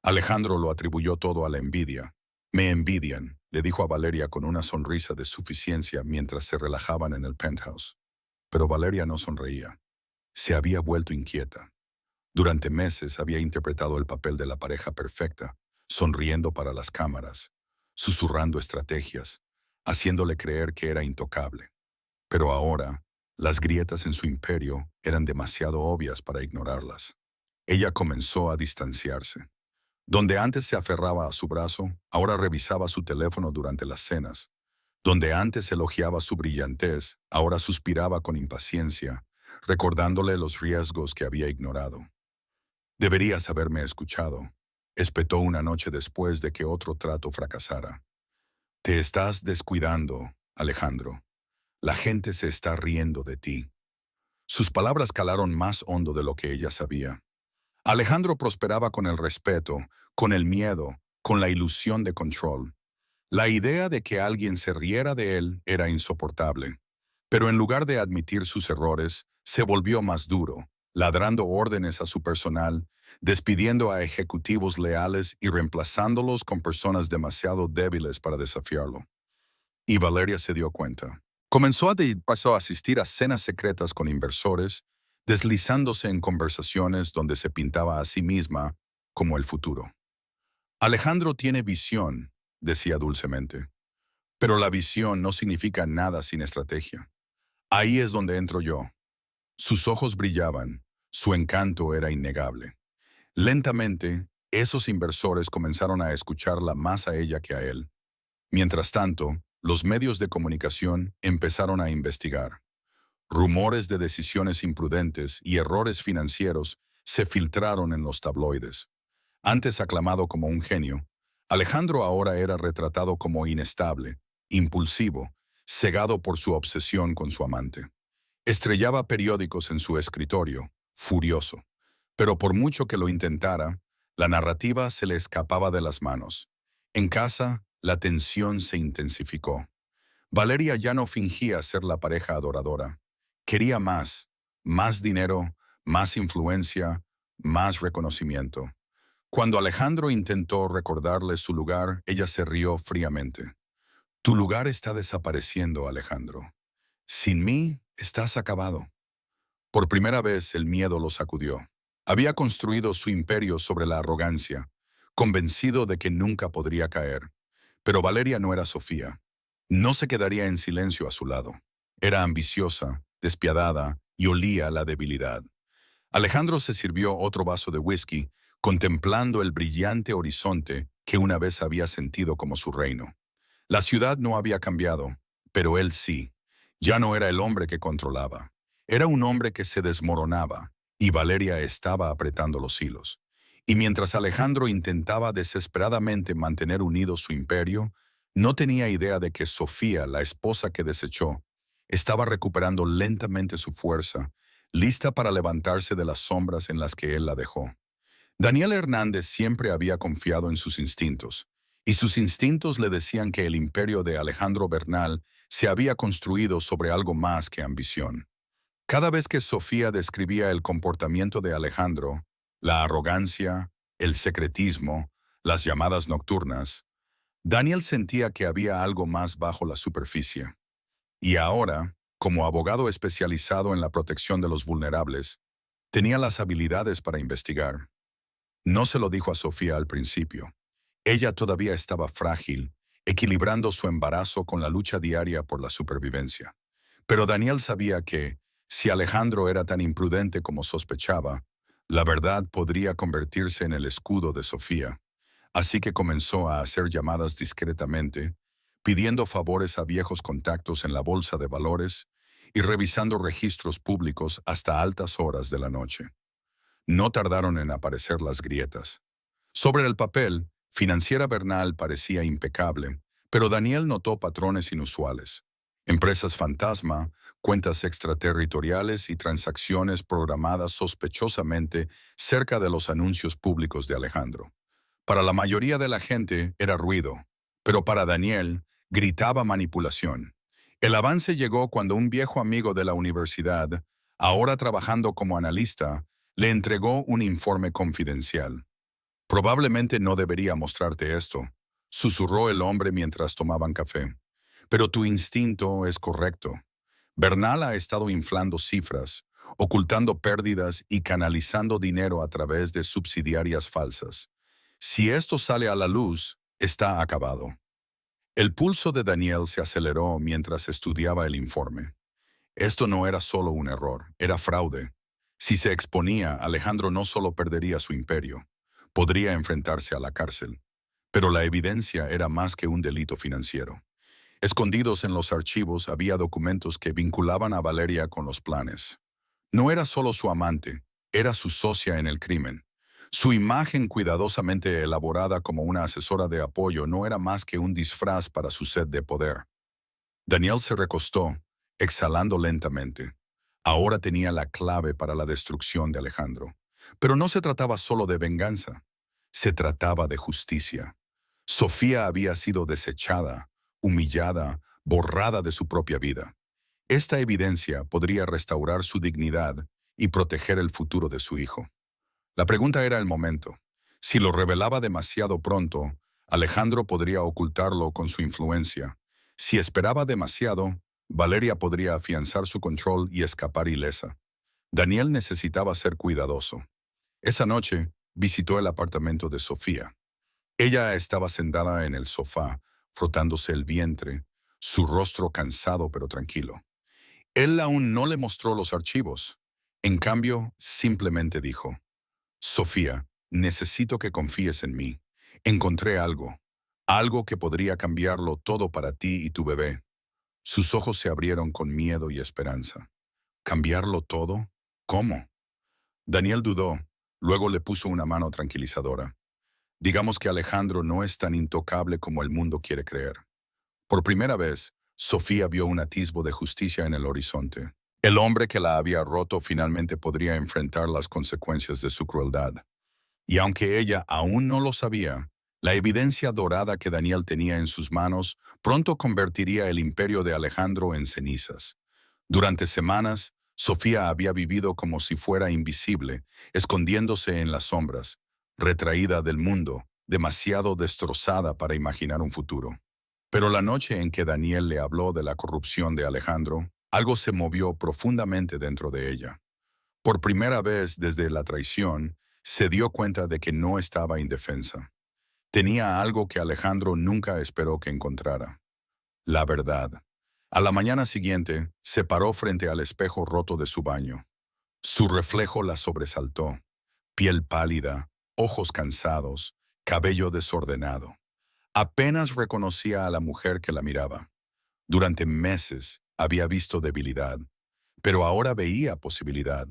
Alejandro lo atribuyó todo a la envidia. «Me envidian», le dijo a Valeria con una sonrisa de suficiencia mientras se relajaban en el penthouse. Pero Valeria no sonreía. Se había vuelto inquieta. Durante meses había interpretado el papel de la pareja perfecta, sonriendo para las cámaras, susurrando estrategias, haciéndole creer que era intocable. Pero ahora, las grietas en su imperio eran demasiado obvias para ignorarlas. Ella comenzó a distanciarse. Donde antes se aferraba a su brazo, ahora revisaba su teléfono durante las cenas. Donde antes elogiaba su brillantez, ahora suspiraba con impaciencia, recordándole los riesgos que había ignorado. «Deberías haberme escuchado», espetó una noche después de que otro trato fracasara. «Te estás descuidando, Alejandro. La gente se está riendo de ti». Sus palabras calaron más hondo de lo que ella sabía. Alejandro prosperaba con el respeto, con el miedo, con la ilusión de control. La idea de que alguien se riera de él era insoportable. Pero en lugar de admitir sus errores, se volvió más duro, ladrando órdenes a su personal, despidiendo a ejecutivos leales y reemplazándolos con personas demasiado débiles para desafiarlo. Y Valeria se dio cuenta. Pasó a asistir a cenas secretas con inversores, deslizándose en conversaciones donde se pintaba a sí misma como el futuro. Alejandro tiene visión, decía dulcemente, pero la visión no significa nada sin estrategia. Ahí es donde entro yo. Sus ojos brillaban, su encanto era innegable. Lentamente, esos inversores comenzaron a escucharla más a ella que a él. Mientras tanto, los medios de comunicación empezaron a investigar. Rumores de decisiones imprudentes y errores financieros se filtraron en los tabloides. Antes aclamado como un genio, Alejandro ahora era retratado como inestable, impulsivo, cegado por su obsesión con su amante. Estrellaba periódicos en su escritorio, furioso. Pero por mucho que lo intentara, la narrativa se le escapaba de las manos. En casa, la tensión se intensificó. Valeria ya no fingía ser la pareja adoradora. Quería más dinero, más influencia, más reconocimiento. Cuando Alejandro intentó recordarle su lugar, ella se rió fríamente. Tu lugar está desapareciendo, Alejandro. Sin mí, estás acabado. Por primera vez el miedo lo sacudió. Había construido su imperio sobre la arrogancia, convencido de que nunca podría caer. Pero Valeria no era Sofía. No se quedaría en silencio a su lado. Era ambiciosa, despiadada y olía la debilidad. Alejandro se sirvió otro vaso de whisky, contemplando el brillante horizonte que una vez había sentido como su reino. La ciudad no había cambiado, pero él sí. Ya no era el hombre que controlaba. Era un hombre que se desmoronaba, y Valeria estaba apretando los hilos. Y mientras Alejandro intentaba desesperadamente mantener unido su imperio, no tenía idea de que Sofía, la esposa que desechó, estaba recuperando lentamente su fuerza, lista para levantarse de las sombras en las que él la dejó. Daniel Hernández siempre había confiado en sus instintos, y sus instintos le decían que el imperio de Alejandro Bernal se había construido sobre algo más que ambición. Cada vez que Sofía describía el comportamiento de Alejandro, la arrogancia, el secretismo, las llamadas nocturnas, Daniel sentía que había algo más bajo la superficie. Y ahora, como abogado especializado en la protección de los vulnerables, tenía las habilidades para investigar. No se lo dijo a Sofía al principio. Ella todavía estaba frágil, equilibrando su embarazo con la lucha diaria por la supervivencia. Pero Daniel sabía que, si Alejandro era tan imprudente como sospechaba, la verdad podría convertirse en el escudo de Sofía. Así que comenzó a hacer llamadas discretamente, pidiendo favores a viejos contactos en la bolsa de valores y revisando registros públicos hasta altas horas de la noche. No tardaron en aparecer las grietas. Sobre el papel, Financiera Bernal parecía impecable, pero Daniel notó patrones inusuales. Empresas fantasma, cuentas extraterritoriales y transacciones programadas sospechosamente cerca de los anuncios públicos de Alejandro. Para la mayoría de la gente era ruido, pero para Daniel gritaba manipulación. El avance llegó cuando un viejo amigo de la universidad, ahora trabajando como analista, le entregó un informe confidencial. Probablemente no debería mostrarte esto, susurró el hombre mientras tomaban café. Pero tu instinto es correcto. Bernal ha estado inflando cifras, ocultando pérdidas y canalizando dinero a través de subsidiarias falsas. Si esto sale a la luz, está acabado. El pulso de Daniel se aceleró mientras estudiaba el informe. Esto no era solo un error, era fraude. Si se exponía, Alejandro no solo perdería su imperio, podría enfrentarse a la cárcel. Pero la evidencia era más que un delito financiero. Escondidos en los archivos había documentos que vinculaban a Valeria con los planes. No era solo su amante, era su socia en el crimen. Su imagen cuidadosamente elaborada como una asesora de apoyo no era más que un disfraz para su sed de poder. Daniel se recostó, exhalando lentamente. Ahora tenía la clave para la destrucción de Alejandro. Pero no se trataba solo de venganza. Se trataba de justicia. Sofía había sido desechada, humillada, borrada de su propia vida. Esta evidencia podría restaurar su dignidad y proteger el futuro de su hijo. La pregunta era el momento. Si lo revelaba demasiado pronto, Alejandro podría ocultarlo con su influencia. Si esperaba demasiado, Valeria podría afianzar su control y escapar ilesa. Daniel necesitaba ser cuidadoso. Esa noche, visitó el apartamento de Sofía. Ella estaba sentada en el sofá, frotándose el vientre, su rostro cansado pero tranquilo. Él aún no le mostró los archivos. En cambio, simplemente dijo: Sofía, necesito que confíes en mí. Encontré algo. Algo que podría cambiarlo todo para ti y tu bebé. Sus ojos se abrieron con miedo y esperanza. ¿Cambiarlo todo? ¿Cómo? Daniel dudó. Luego le puso una mano tranquilizadora. Digamos que Alejandro no es tan intocable como el mundo quiere creer. Por primera vez, Sofía vio un atisbo de justicia en el horizonte. El hombre que la había roto finalmente podría enfrentar las consecuencias de su crueldad. Y aunque ella aún no lo sabía, la evidencia dorada que Daniel tenía en sus manos pronto convertiría el imperio de Alejandro en cenizas. Durante semanas, Sofía había vivido como si fuera invisible, escondiéndose en las sombras, retraída del mundo, demasiado destrozada para imaginar un futuro. Pero la noche en que Daniel le habló de la corrupción de Alejandro, algo se movió profundamente dentro de ella. Por primera vez desde la traición, se dio cuenta de que no estaba indefensa. Tenía algo que Alejandro nunca esperó que encontrara: la verdad. A la mañana siguiente, se paró frente al espejo roto de su baño. Su reflejo la sobresaltó: piel pálida, ojos cansados, cabello desordenado. Apenas reconocía a la mujer que la miraba. Durante meses había visto debilidad, pero ahora veía posibilidad.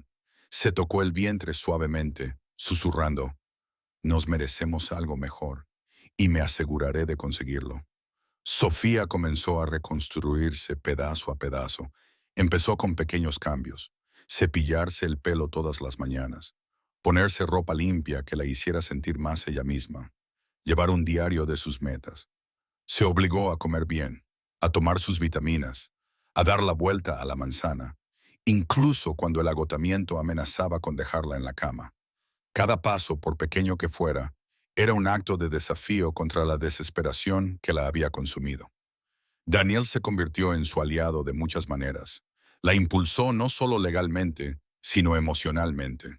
Se tocó el vientre suavemente, susurrando: nos merecemos algo mejor, y me aseguraré de conseguirlo. Sofía comenzó a reconstruirse pedazo a pedazo. Empezó con pequeños cambios: cepillarse el pelo todas las mañanas, ponerse ropa limpia que la hiciera sentir más ella misma, llevar un diario de sus metas. Se obligó a comer bien, a tomar sus vitaminas, a dar la vuelta a la manzana, incluso cuando el agotamiento amenazaba con dejarla en la cama. Cada paso, por pequeño que fuera, era un acto de desafío contra la desesperación que la había consumido. Daniel se convirtió en su aliado de muchas maneras. La impulsó no solo legalmente, sino emocionalmente.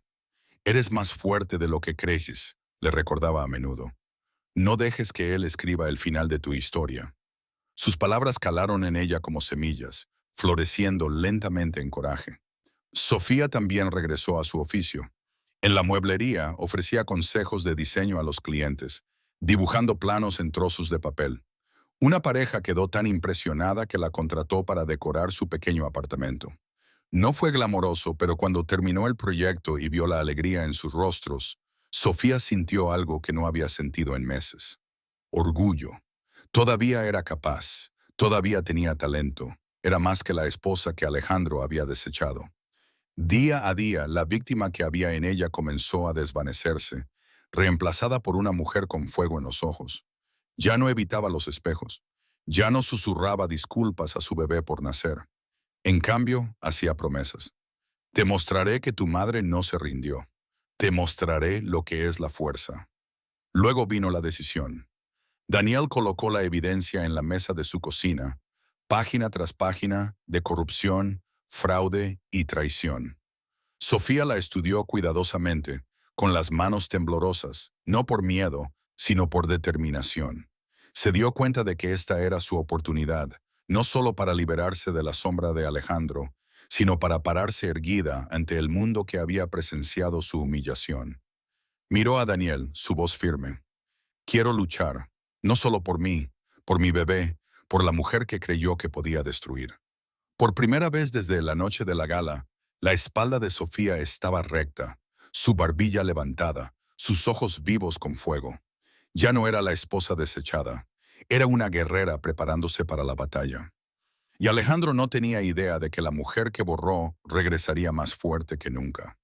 Eres más fuerte de lo que crees, le recordaba a menudo. No dejes que él escriba el final de tu historia. Sus palabras calaron en ella como semillas, floreciendo lentamente en coraje. Sofía también regresó a su oficio. En la mueblería ofrecía consejos de diseño a los clientes, dibujando planos en trozos de papel. Una pareja quedó tan impresionada que la contrató para decorar su pequeño apartamento. No fue glamoroso, pero cuando terminó el proyecto y vio la alegría en sus rostros, Sofía sintió algo que no había sentido en meses: orgullo. Todavía era capaz, todavía tenía talento, era más que la esposa que Alejandro había desechado. Día a día, la víctima que había en ella comenzó a desvanecerse, reemplazada por una mujer con fuego en los ojos. Ya no evitaba los espejos, ya no susurraba disculpas a su bebé por nacer. En cambio, hacía promesas. Te mostraré que tu madre no se rindió. Te mostraré lo que es la fuerza. Luego vino la decisión. Daniel colocó la evidencia en la mesa de su cocina, página tras página de corrupción, fraude y traición. Sofía la estudió cuidadosamente, con las manos temblorosas, no por miedo, sino por determinación. Se dio cuenta de que esta era su oportunidad, no solo para liberarse de la sombra de Alejandro, sino para pararse erguida ante el mundo que había presenciado su humillación. Miró a Daniel, su voz firme. Quiero luchar, no solo por mí, por mi bebé, por la mujer que creyó que podía destruir. Por primera vez desde la noche de la gala, la espalda de Sofía estaba recta, su barbilla levantada, sus ojos vivos con fuego. Ya no era la esposa desechada, era una guerrera preparándose para la batalla. Y Alejandro no tenía idea de que la mujer que borró regresaría más fuerte que nunca.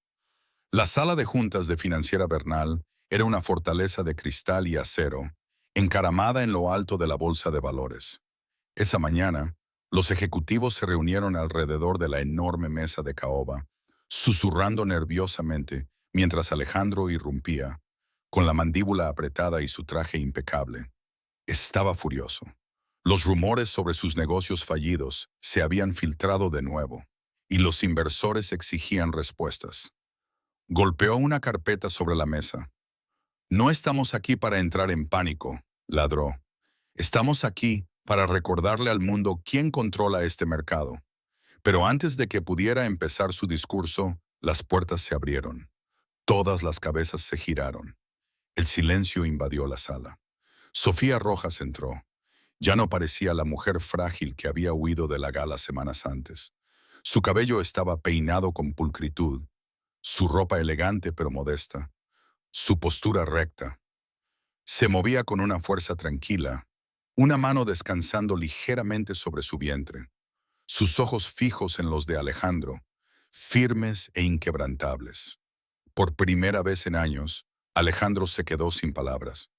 La sala de juntas de Financiera Bernal era una fortaleza de cristal y acero, encaramada en lo alto de la bolsa de valores. Esa mañana, los ejecutivos se reunieron alrededor de la enorme mesa de caoba, susurrando nerviosamente mientras Alejandro irrumpía, con la mandíbula apretada y su traje impecable. Estaba furioso. Los rumores sobre sus negocios fallidos se habían filtrado de nuevo, y los inversores exigían respuestas. Golpeó una carpeta sobre la mesa. No estamos aquí para entrar en pánico, ladró. Estamos aquí para recordarle al mundo quién controla este mercado. Pero antes de que pudiera empezar su discurso, las puertas se abrieron. Todas las cabezas se giraron. El silencio invadió la sala. Sofía Rojas entró. Ya no parecía la mujer frágil que había huido de la gala semanas antes. Su cabello estaba peinado con pulcritud, su ropa elegante pero modesta, su postura recta. Se movía con una fuerza tranquila, una mano descansando ligeramente sobre su vientre, sus ojos fijos en los de Alejandro, firmes e inquebrantables. Por primera vez en años, Alejandro se quedó sin palabras.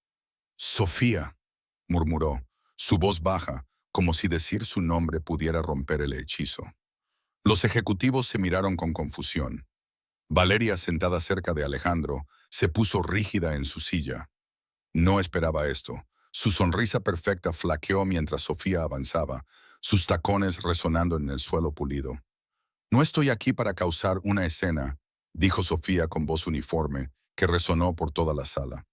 «Sofía», murmuró, su voz baja, como si decir su nombre pudiera romper el hechizo. Los ejecutivos se miraron con confusión. Valeria, sentada cerca de Alejandro, se puso rígida en su silla. No esperaba esto. Su sonrisa perfecta flaqueó mientras Sofía avanzaba, sus tacones resonando en el suelo pulido. «No estoy aquí para causar una escena», dijo Sofía con voz uniforme, que resonó por toda la sala.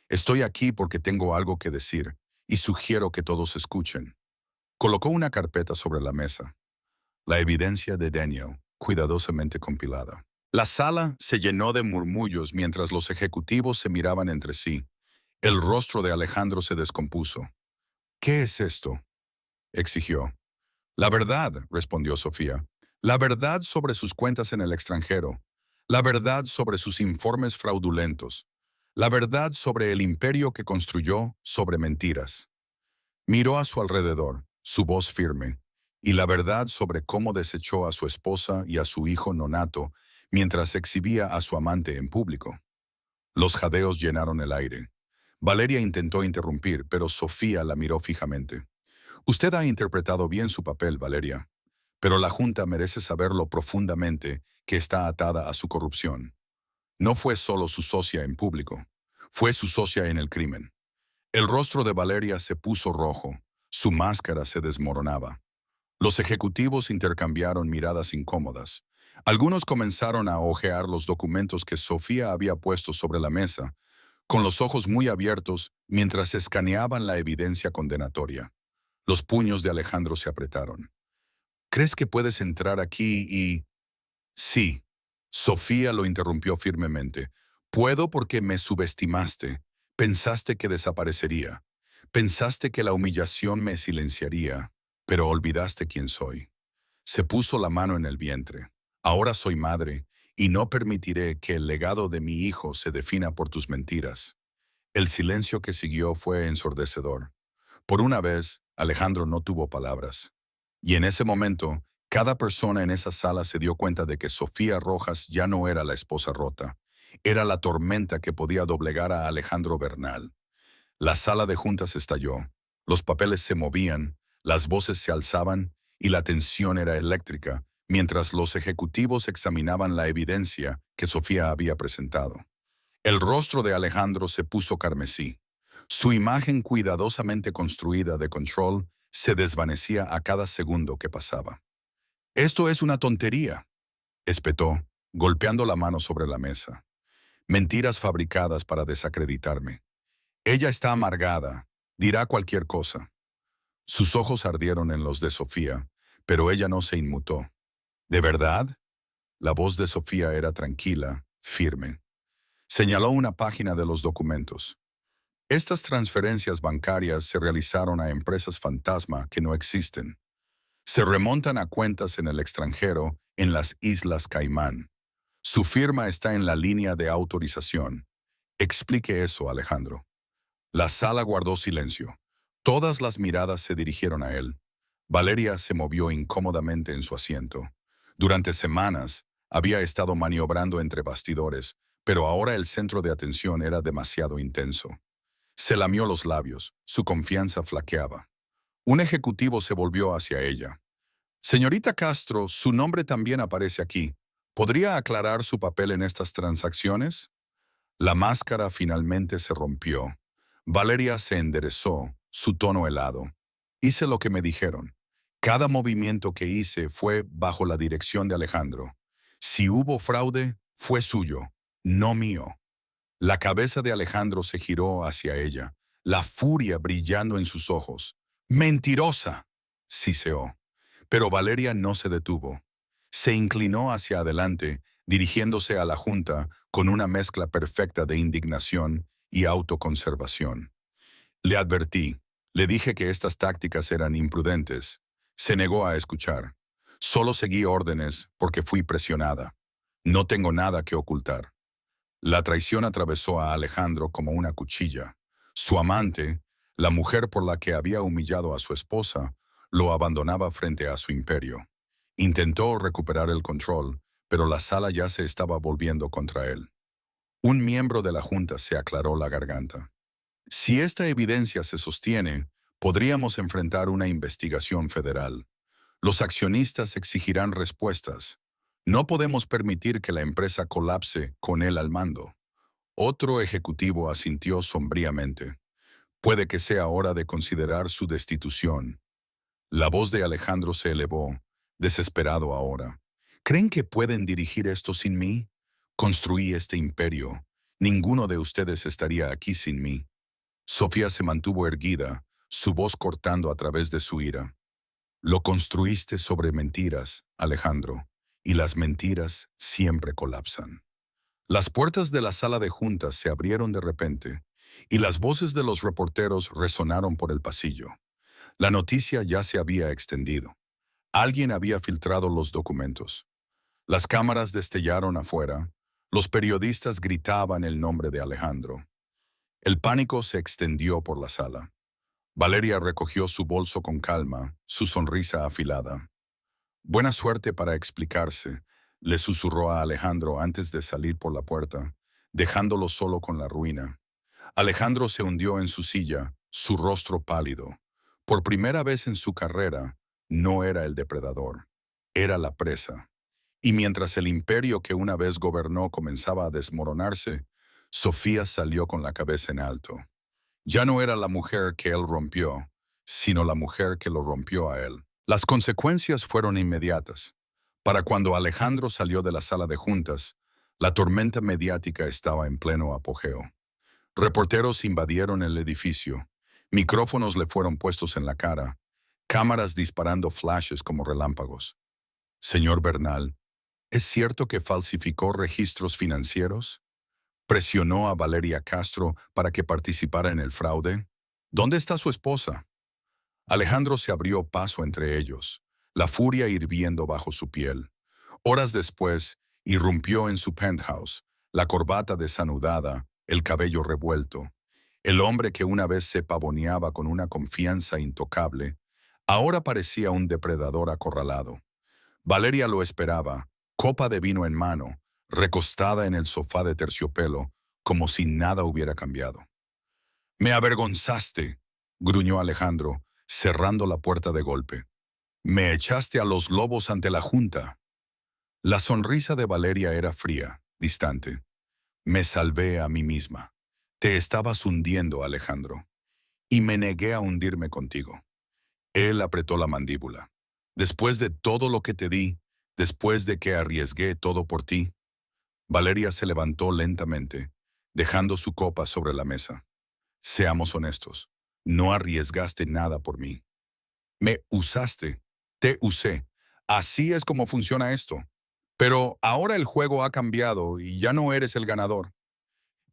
«Estoy aquí porque tengo algo que decir, y sugiero que todos escuchen». Colocó una carpeta sobre la mesa. La evidencia de Daniel, cuidadosamente compilada. La sala se llenó de murmullos mientras los ejecutivos se miraban entre sí. El rostro de Alejandro se descompuso. «¿Qué es esto?», exigió. «La verdad», respondió Sofía. «La verdad sobre sus cuentas en el extranjero. La verdad sobre sus informes fraudulentos. La verdad sobre el imperio que construyó sobre mentiras». Miró a su alrededor, su voz firme, y la verdad sobre cómo desechó a su esposa y a su hijo nonato mientras exhibía a su amante en público. Los jadeos llenaron el aire. Valeria intentó interrumpir, pero Sofía la miró fijamente. «Usted ha interpretado bien su papel, Valeria, pero la Junta merece saberlo profundamente que está atada a su corrupción. No fue solo su socia en público, fue su socia en el crimen». El rostro de Valeria se puso rojo, su máscara se desmoronaba. Los ejecutivos intercambiaron miradas incómodas. Algunos comenzaron a hojear los documentos que Sofía había puesto sobre la mesa, con los ojos muy abiertos mientras escaneaban la evidencia condenatoria. Los puños de Alejandro se apretaron. «¿Crees que puedes entrar aquí y...?» «Sí», Sofía lo interrumpió firmemente. «Puedo porque me subestimaste. Pensaste que desaparecería. Pensaste que la humillación me silenciaría, pero olvidaste quién soy». Se puso la mano en el vientre. «Ahora soy madre, y no permitiré que el legado de mi hijo se defina por tus mentiras». El silencio que siguió fue ensordecedor. Por una vez, Alejandro no tuvo palabras. Y en ese momento, cada persona en esa sala se dio cuenta de que Sofía Rojas ya no era la esposa rota. Era la tormenta que podía doblegar a Alejandro Bernal. La sala de juntas estalló. Los papeles se movían, las voces se alzaban y la tensión era eléctrica, mientras los ejecutivos examinaban la evidencia que Sofía había presentado. El rostro de Alejandro se puso carmesí. Su imagen cuidadosamente construida de control se desvanecía a cada segundo que pasaba. «Esto es una tontería», espetó, golpeando la mano sobre la mesa. «Mentiras fabricadas para desacreditarme. Ella está amargada, dirá cualquier cosa». Sus ojos ardieron en los de Sofía, pero ella no se inmutó. «¿De verdad?». La voz de Sofía era tranquila, firme. Señaló una página de los documentos. «Estas transferencias bancarias se realizaron a empresas fantasma que no existen. Se remontan a cuentas en el extranjero, en las Islas Caimán. Su firma está en la línea de autorización. Explique eso, Alejandro». La sala guardó silencio. Todas las miradas se dirigieron a él. Valeria se movió incómodamente en su asiento. Durante semanas, había estado maniobrando entre bastidores, pero ahora el centro de atención era demasiado intenso. Se lamió los labios, su confianza flaqueaba. Un ejecutivo se volvió hacia ella. «Señorita Castro, su nombre también aparece aquí. ¿Podría aclarar su papel en estas transacciones?». La máscara finalmente se rompió. Valeria se enderezó, su tono helado. Hice lo que me dijeron. Cada movimiento que hice fue bajo la dirección de Alejandro. Si hubo fraude, fue suyo, no mío. La cabeza de Alejandro se giró hacia ella, la furia brillando en sus ojos. ¡Mentirosa!, siseó. Pero Valeria no se detuvo. Se inclinó hacia adelante, dirigiéndose a la junta con una mezcla perfecta de indignación y autoconservación. Le advertí, le dije que estas tácticas eran imprudentes. Se negó a escuchar. Solo seguí órdenes porque fui presionada. No tengo nada que ocultar. La traición atravesó a Alejandro como una cuchilla. Su amante, la mujer por la que había humillado a su esposa, lo abandonaba frente a su imperio. Intentó recuperar el control, pero la sala ya se estaba volviendo contra él. Un miembro de la junta se aclaró la garganta. Si esta evidencia se sostiene, podríamos enfrentar una investigación federal. Los accionistas exigirán respuestas. No podemos permitir que la empresa colapse con él al mando. Otro ejecutivo asintió sombríamente. Puede que sea hora de considerar su destitución. La voz de Alejandro se elevó, desesperado ahora. ¿Creen que pueden dirigir esto sin mí? Construí este imperio. Ninguno de ustedes estaría aquí sin mí. Sofía se mantuvo erguida, su voz cortando a través de su ira. Lo construiste sobre mentiras, Alejandro, y las mentiras siempre colapsan. Las puertas de la sala de juntas se abrieron de repente, y las voces de los reporteros resonaron por el pasillo. La noticia ya se había extendido. Alguien había filtrado los documentos. Las cámaras destellaron afuera. Los periodistas gritaban el nombre de Alejandro. El pánico se extendió por la sala. Valeria recogió su bolso con calma, su sonrisa afilada. Buena suerte para explicarse, le susurró a Alejandro antes de salir por la puerta, dejándolo solo con la ruina. Alejandro se hundió en su silla, su rostro pálido. Por primera vez en su carrera, no era el depredador, era la presa. Y mientras el imperio que una vez gobernó comenzaba a desmoronarse, Sofía salió con la cabeza en alto. Ya no era la mujer que él rompió, sino la mujer que lo rompió a él. Las consecuencias fueron inmediatas. Para cuando Alejandro salió de la sala de juntas, la tormenta mediática estaba en pleno apogeo. Reporteros invadieron el edificio, micrófonos le fueron puestos en la cara, cámaras disparando flashes como relámpagos. Señor Bernal, ¿es cierto que falsificó registros financieros? ¿Presionó a Valeria Castro para que participara en el fraude? ¿Dónde está su esposa? Alejandro se abrió paso entre ellos, la furia hirviendo bajo su piel. Horas después, irrumpió en su penthouse, la corbata desanudada, el cabello revuelto. El hombre que una vez se pavoneaba con una confianza intocable, ahora parecía un depredador acorralado. Valeria lo esperaba, copa de vino en mano, recostada en el sofá de terciopelo, como si nada hubiera cambiado. «Me avergonzaste», gruñó Alejandro, cerrando la puerta de golpe. «Me echaste a los lobos ante la junta». La sonrisa de Valeria era fría, distante. «Me salvé a mí misma. Te estabas hundiendo, Alejandro. Y me negué a hundirme contigo». Él apretó la mandíbula. «Después de todo lo que te di, después de que arriesgué todo por ti». Valeria se levantó lentamente, dejando su copa sobre la mesa. «Seamos honestos. No arriesgaste nada por mí. Me usaste. Te usé. Así es como funciona esto. Pero ahora el juego ha cambiado y ya no eres el ganador».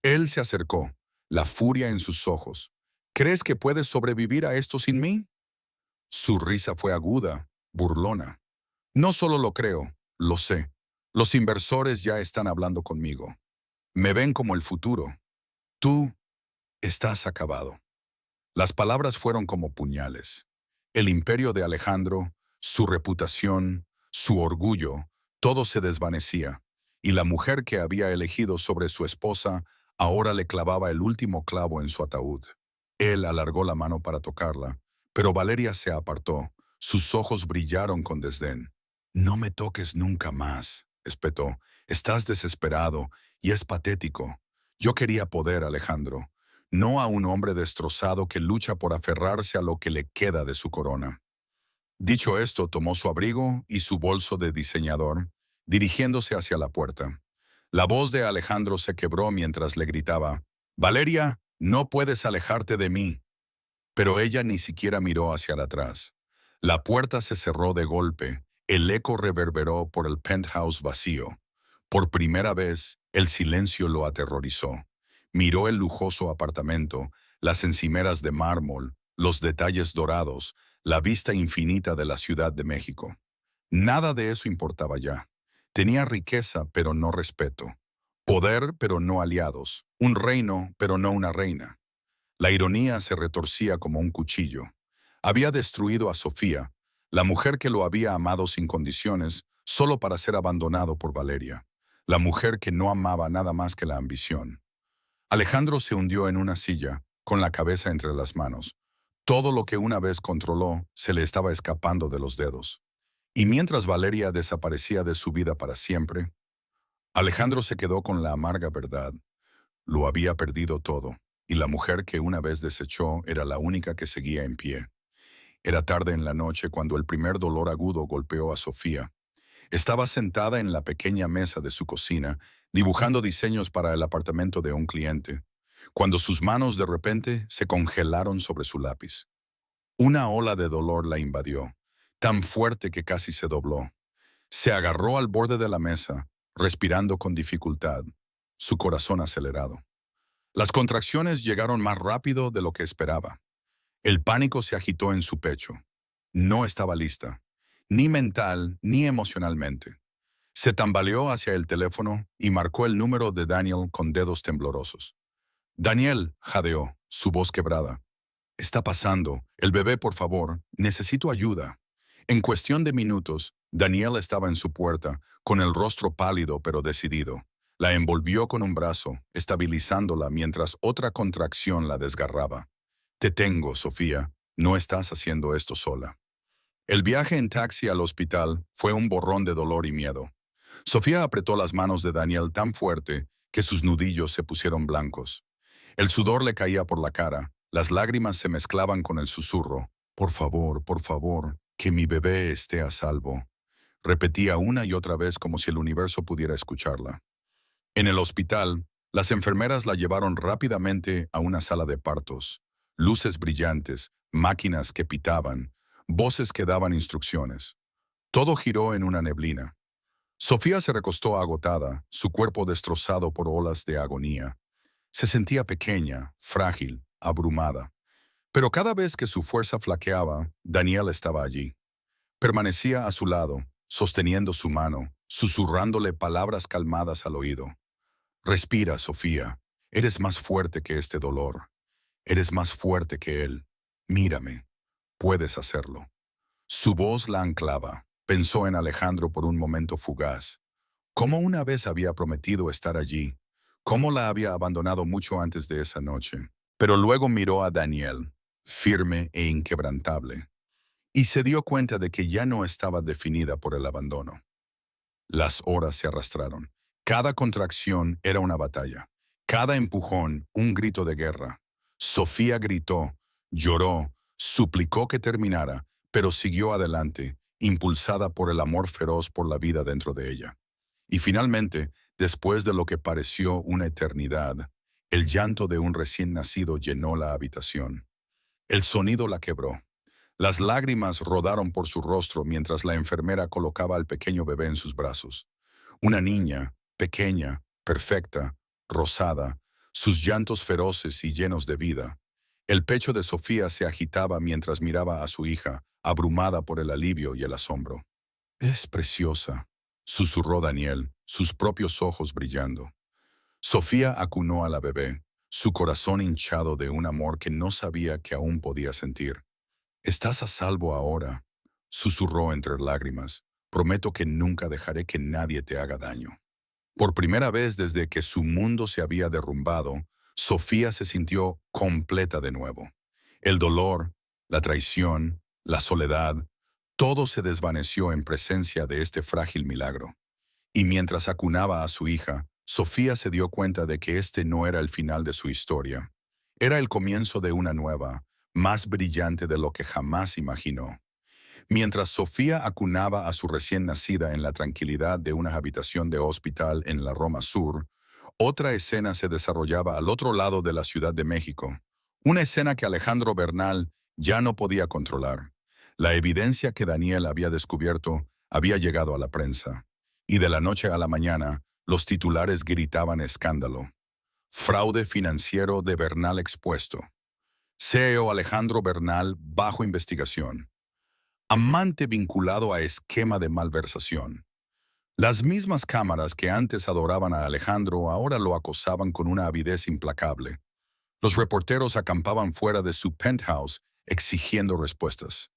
Él se acercó, la furia en sus ojos. «¿Crees que puedes sobrevivir a esto sin mí?» Su risa fue aguda, burlona. «No solo lo creo, lo sé. Los inversores ya están hablando conmigo. Me ven como el futuro. Tú estás acabado». Las palabras fueron como puñales. El imperio de Alejandro, su reputación, su orgullo, todo se desvanecía, y la mujer que había elegido sobre su esposa ahora le clavaba el último clavo en su ataúd. Él alargó la mano para tocarla, pero Valeria se apartó. Sus ojos brillaron con desdén. «No me toques nunca más», espetó. «Estás desesperado y es patético. Yo quería poder, Alejandro. no a un hombre destrozado que lucha por aferrarse a lo que le queda de su corona. Dicho esto, tomó su abrigo y su bolso de diseñador, dirigiéndose hacia la puerta. La voz de Alejandro se quebró mientras le gritaba, «Valeria, no puedes alejarte de mí». Pero ella ni siquiera miró hacia atrás. La puerta se cerró de golpe, el eco reverberó por el penthouse vacío. Por primera vez, el silencio lo aterrorizó. Miró el lujoso apartamento, las encimeras de mármol, los detalles dorados, la vista infinita de la Ciudad de México. Nada de eso importaba ya. Tenía riqueza, pero no respeto. Poder, pero no aliados. Un reino, pero no una reina. La ironía se retorcía como un cuchillo. Había destruido a Sofía, la mujer que lo había amado sin condiciones, solo para ser abandonado por Valeria, la mujer que no amaba nada más que la ambición. Alejandro se hundió en una silla, con la cabeza entre las manos. Todo lo que una vez controló se le estaba escapando de los dedos. Y mientras Valeria desaparecía de su vida para siempre, Alejandro se quedó con la amarga verdad. Lo había perdido todo, y la mujer que una vez desechó era la única que seguía en pie. Era tarde en la noche cuando el primer dolor agudo golpeó a Sofía. Estaba sentada en la pequeña mesa de su cocina, dibujando diseños para el apartamento de un cliente, cuando sus manos de repente se congelaron sobre su lápiz. Una ola de dolor la invadió, tan fuerte que casi se dobló. Se agarró al borde de la mesa, respirando con dificultad, su corazón acelerado. Las contracciones llegaron más rápido de lo que esperaba. El pánico se agitó en su pecho. No estaba lista, ni mental ni emocionalmente. Se tambaleó hacia el teléfono y marcó el número de Daniel con dedos temblorosos. Daniel, jadeó, su voz quebrada. Está pasando. El bebé, por favor. Necesito ayuda. En cuestión de minutos, Daniel estaba en su puerta, con el rostro pálido pero decidido. La envolvió con un brazo, estabilizándola mientras otra contracción la desgarraba. Te tengo, Sofía. No estás haciendo esto sola. El viaje en taxi al hospital fue un borrón de dolor y miedo. Sofía apretó las manos de Daniel tan fuerte que sus nudillos se pusieron blancos. El sudor le caía por la cara, las lágrimas se mezclaban con el susurro. Por favor, que mi bebé esté a salvo. Repetía una y otra vez como si el universo pudiera escucharla. En el hospital, las enfermeras la llevaron rápidamente a una sala de partos. Luces brillantes, máquinas que pitaban, voces que daban instrucciones. Todo giró en una neblina. Sofía se recostó agotada, su cuerpo destrozado por olas de agonía. Se sentía pequeña, frágil, abrumada. Pero cada vez que su fuerza flaqueaba, Daniel estaba allí. Permanecía a su lado, sosteniendo su mano, susurrándole palabras calmadas al oído. Respira, Sofía. Eres más fuerte que este dolor. Eres más fuerte que él. Mírame. Puedes hacerlo. Su voz la anclaba. Pensó en Alejandro por un momento fugaz. Cómo una vez había prometido estar allí. Cómo la había abandonado mucho antes de esa noche. Pero luego miró a Daniel, firme e inquebrantable, y se dio cuenta de que ya no estaba definida por el abandono. Las horas se arrastraron. Cada contracción era una batalla. Cada empujón, un grito de guerra. Sofía gritó, lloró, suplicó que terminara, pero siguió adelante, impulsada por el amor feroz por la vida dentro de ella. Y finalmente, después de lo que pareció una eternidad, el llanto de un recién nacido llenó la habitación. El sonido la quebró. Las lágrimas rodaron por su rostro mientras la enfermera colocaba al pequeño bebé en sus brazos. Una niña, pequeña, perfecta, rosada, sus llantos feroces y llenos de vida. El pecho de Sofía se agitaba mientras miraba a su hija, abrumada por el alivio y el asombro. «Es preciosa», susurró Daniel, sus propios ojos brillando. Sofía acunó a la bebé, su corazón hinchado de un amor que no sabía que aún podía sentir. «Estás a salvo ahora», susurró entre lágrimas. «Prometo que nunca dejaré que nadie te haga daño». Por primera vez desde que su mundo se había derrumbado, Sofía se sintió completa de nuevo. El dolor, la traición, la soledad, todo se desvaneció en presencia de este frágil milagro. Y mientras acunaba a su hija, Sofía se dio cuenta de que este no era el final de su historia. Era el comienzo de una nueva, más brillante de lo que jamás imaginó. Mientras Sofía acunaba a su recién nacida en la tranquilidad de una habitación de hospital en la Roma Sur, otra escena se desarrollaba al otro lado de la Ciudad de México. Una escena que Alejandro Bernal ya no podía controlar. La evidencia que Daniel había descubierto había llegado a la prensa. Y de la noche a la mañana, los titulares gritaban escándalo. Fraude financiero de Bernal expuesto. CEO Alejandro Bernal bajo investigación. Amante vinculado a esquema de malversación. Las mismas cámaras que antes adoraban a Alejandro ahora lo acosaban con una avidez implacable. Los reporteros acampaban fuera de su penthouse exigiendo respuestas.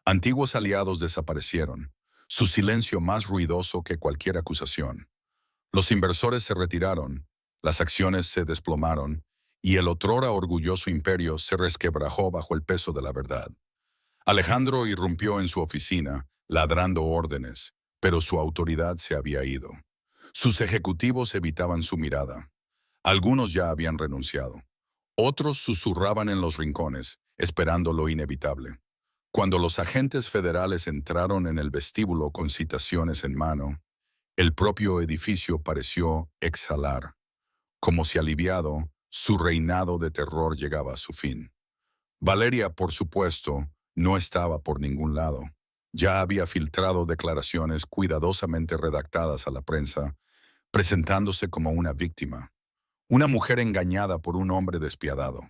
Antiguos aliados desaparecieron, su silencio más ruidoso que cualquier acusación. Los inversores se retiraron, las acciones se desplomaron y el otrora orgulloso imperio se resquebrajó bajo el peso de la verdad. Alejandro irrumpió en su oficina, ladrando órdenes, pero su autoridad se había ido. Sus ejecutivos evitaban su mirada. Algunos ya habían renunciado. Otros susurraban en los rincones, esperando lo inevitable. Cuando los agentes federales entraron en el vestíbulo con citaciones en mano, el propio edificio pareció exhalar. Como si aliviado, su reinado de terror llegaba a su fin. Valeria, por supuesto, no estaba por ningún lado. Ya había filtrado declaraciones cuidadosamente redactadas a la prensa, presentándose como una víctima, una mujer engañada por un hombre despiadado.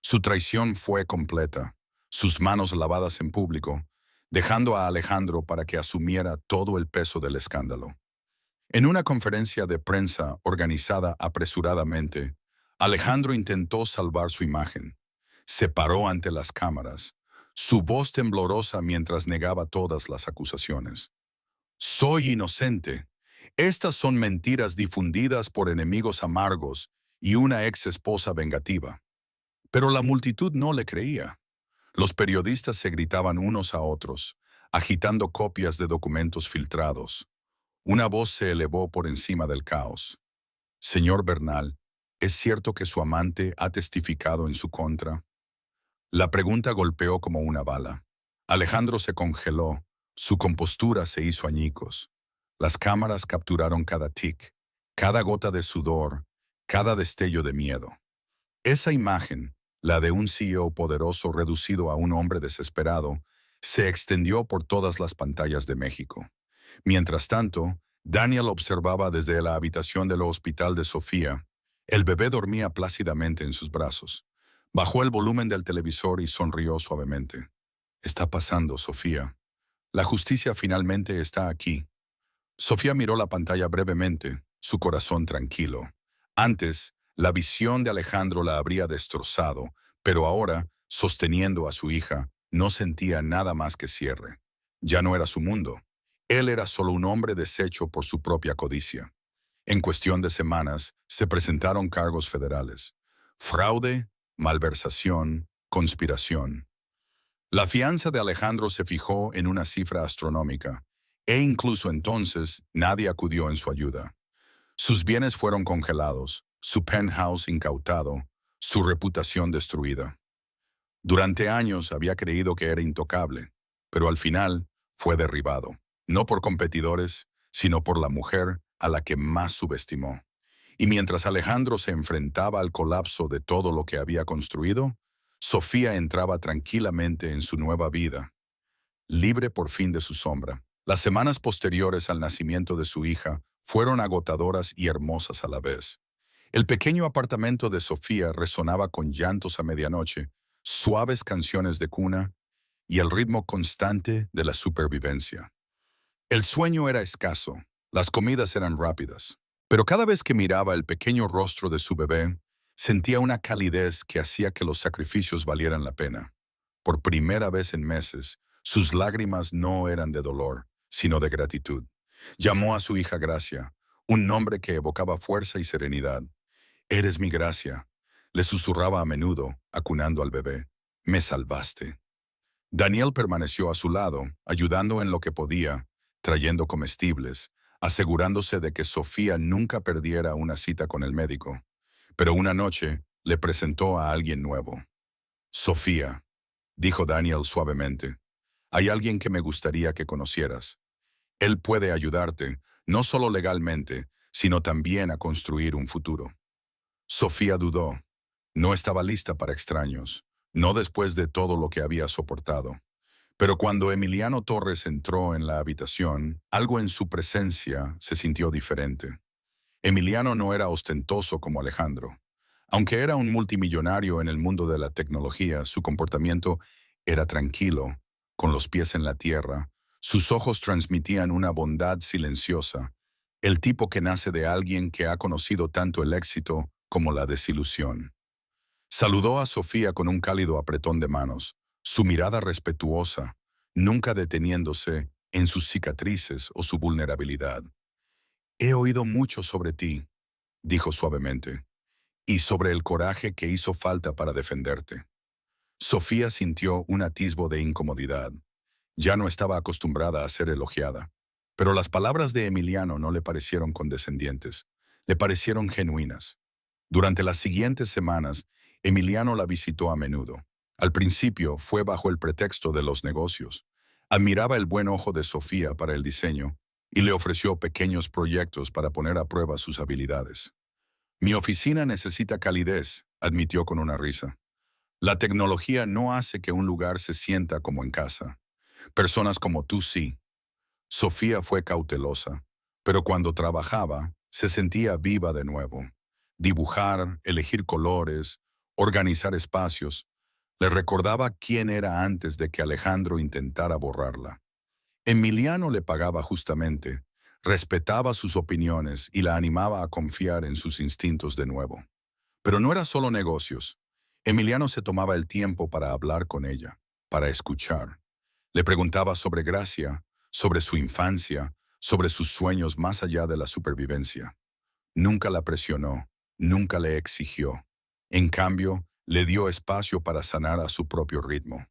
Su traición fue completa, sus manos lavadas en público, dejando a Alejandro para que asumiera todo el peso del escándalo. En una conferencia de prensa organizada apresuradamente, Alejandro intentó salvar su imagen. Se paró ante las cámaras, su voz temblorosa mientras negaba todas las acusaciones. Soy inocente. Estas son mentiras difundidas por enemigos amargos y una ex esposa vengativa. Pero la multitud no le creía. Los periodistas se gritaban unos a otros, agitando copias de documentos filtrados. Una voz se elevó por encima del caos. Señor Bernal, ¿es cierto que su amante ha testificado en su contra? La pregunta golpeó como una bala. Alejandro se congeló, su compostura se hizo añicos. Las cámaras capturaron cada tic, cada gota de sudor, cada destello de miedo. Esa imagen, la de un CEO poderoso reducido a un hombre desesperado, se extendió por todas las pantallas de México. Mientras tanto, Daniel observaba desde la habitación del hospital de Sofía. El bebé dormía plácidamente en sus brazos. Bajó el volumen del televisor y sonrió suavemente. Está pasando, Sofía. La justicia finalmente está aquí. Sofía miró la pantalla brevemente, su corazón tranquilo. Antes, la visión de Alejandro la habría destrozado, pero ahora, sosteniendo a su hija, no sentía nada más que cierre. Ya no era su mundo. Él era solo un hombre deshecho por su propia codicia. En cuestión de semanas, se presentaron cargos federales. Fraude, malversación, conspiración. La fianza de Alejandro se fijó en una cifra astronómica, e incluso entonces nadie acudió en su ayuda. Sus bienes fueron congelados, su penthouse incautado, su reputación destruida. Durante años había creído que era intocable, pero al final fue derribado, no por competidores, sino por la mujer a la que más subestimó. Y mientras Alejandro se enfrentaba al colapso de todo lo que había construido, Sofía entraba tranquilamente en su nueva vida, libre por fin de su sombra. Las semanas posteriores al nacimiento de su hija fueron agotadoras y hermosas a la vez. El pequeño apartamento de Sofía resonaba con llantos a medianoche, suaves canciones de cuna y el ritmo constante de la supervivencia. El sueño era escaso, las comidas eran rápidas, pero cada vez que miraba el pequeño rostro de su bebé, sentía una calidez que hacía que los sacrificios valieran la pena. Por primera vez en meses, sus lágrimas no eran de dolor, sino de gratitud. Llamó a su hija Gracia, un nombre que evocaba fuerza y serenidad. «Eres mi Gracia», le susurraba a menudo, acunando al bebé. «Me salvaste». Daniel permaneció a su lado, ayudando en lo que podía, trayendo comestibles, asegurándose de que Sofía nunca perdiera una cita con el médico. Pero una noche, le presentó a alguien nuevo. Sofía, dijo Daniel suavemente, hay alguien que me gustaría que conocieras. Él puede ayudarte, no solo legalmente, sino también a construir un futuro. Sofía dudó. No estaba lista para extraños, no después de todo lo que había soportado. Pero cuando Emiliano Torres entró en la habitación, algo en su presencia se sintió diferente. Emiliano no era ostentoso como Alejandro. Aunque era un multimillonario en el mundo de la tecnología, su comportamiento era tranquilo, con los pies en la tierra. Sus ojos transmitían una bondad silenciosa, el tipo que nace de alguien que ha conocido tanto el éxito como la desilusión. Saludó a Sofía con un cálido apretón de manos, su mirada respetuosa, nunca deteniéndose en sus cicatrices o su vulnerabilidad. He oído mucho sobre ti, dijo suavemente, y sobre el coraje que hizo falta para defenderte. Sofía sintió un atisbo de incomodidad. Ya no estaba acostumbrada a ser elogiada. Pero las palabras de Emiliano no le parecieron condescendientes, le parecieron genuinas. Durante las siguientes semanas, Emiliano la visitó a menudo. Al principio fue bajo el pretexto de los negocios. Admiraba el buen ojo de Sofía para el diseño y le ofreció pequeños proyectos para poner a prueba sus habilidades. Mi oficina necesita calidez, admitió con una risa. La tecnología no hace que un lugar se sienta como en casa. Personas como tú sí. Sofía fue cautelosa, pero cuando trabajaba, se sentía viva de nuevo. Dibujar, elegir colores, organizar espacios, le recordaba quién era antes de que Alejandro intentara borrarla. Emiliano le pagaba justamente, respetaba sus opiniones y la animaba a confiar en sus instintos de nuevo. Pero no era solo negocios. Emiliano se tomaba el tiempo para hablar con ella, para escuchar. Le preguntaba sobre Gracia, sobre su infancia, sobre sus sueños más allá de la supervivencia. Nunca la presionó, nunca le exigió. En cambio, le dio espacio para sanar a su propio ritmo.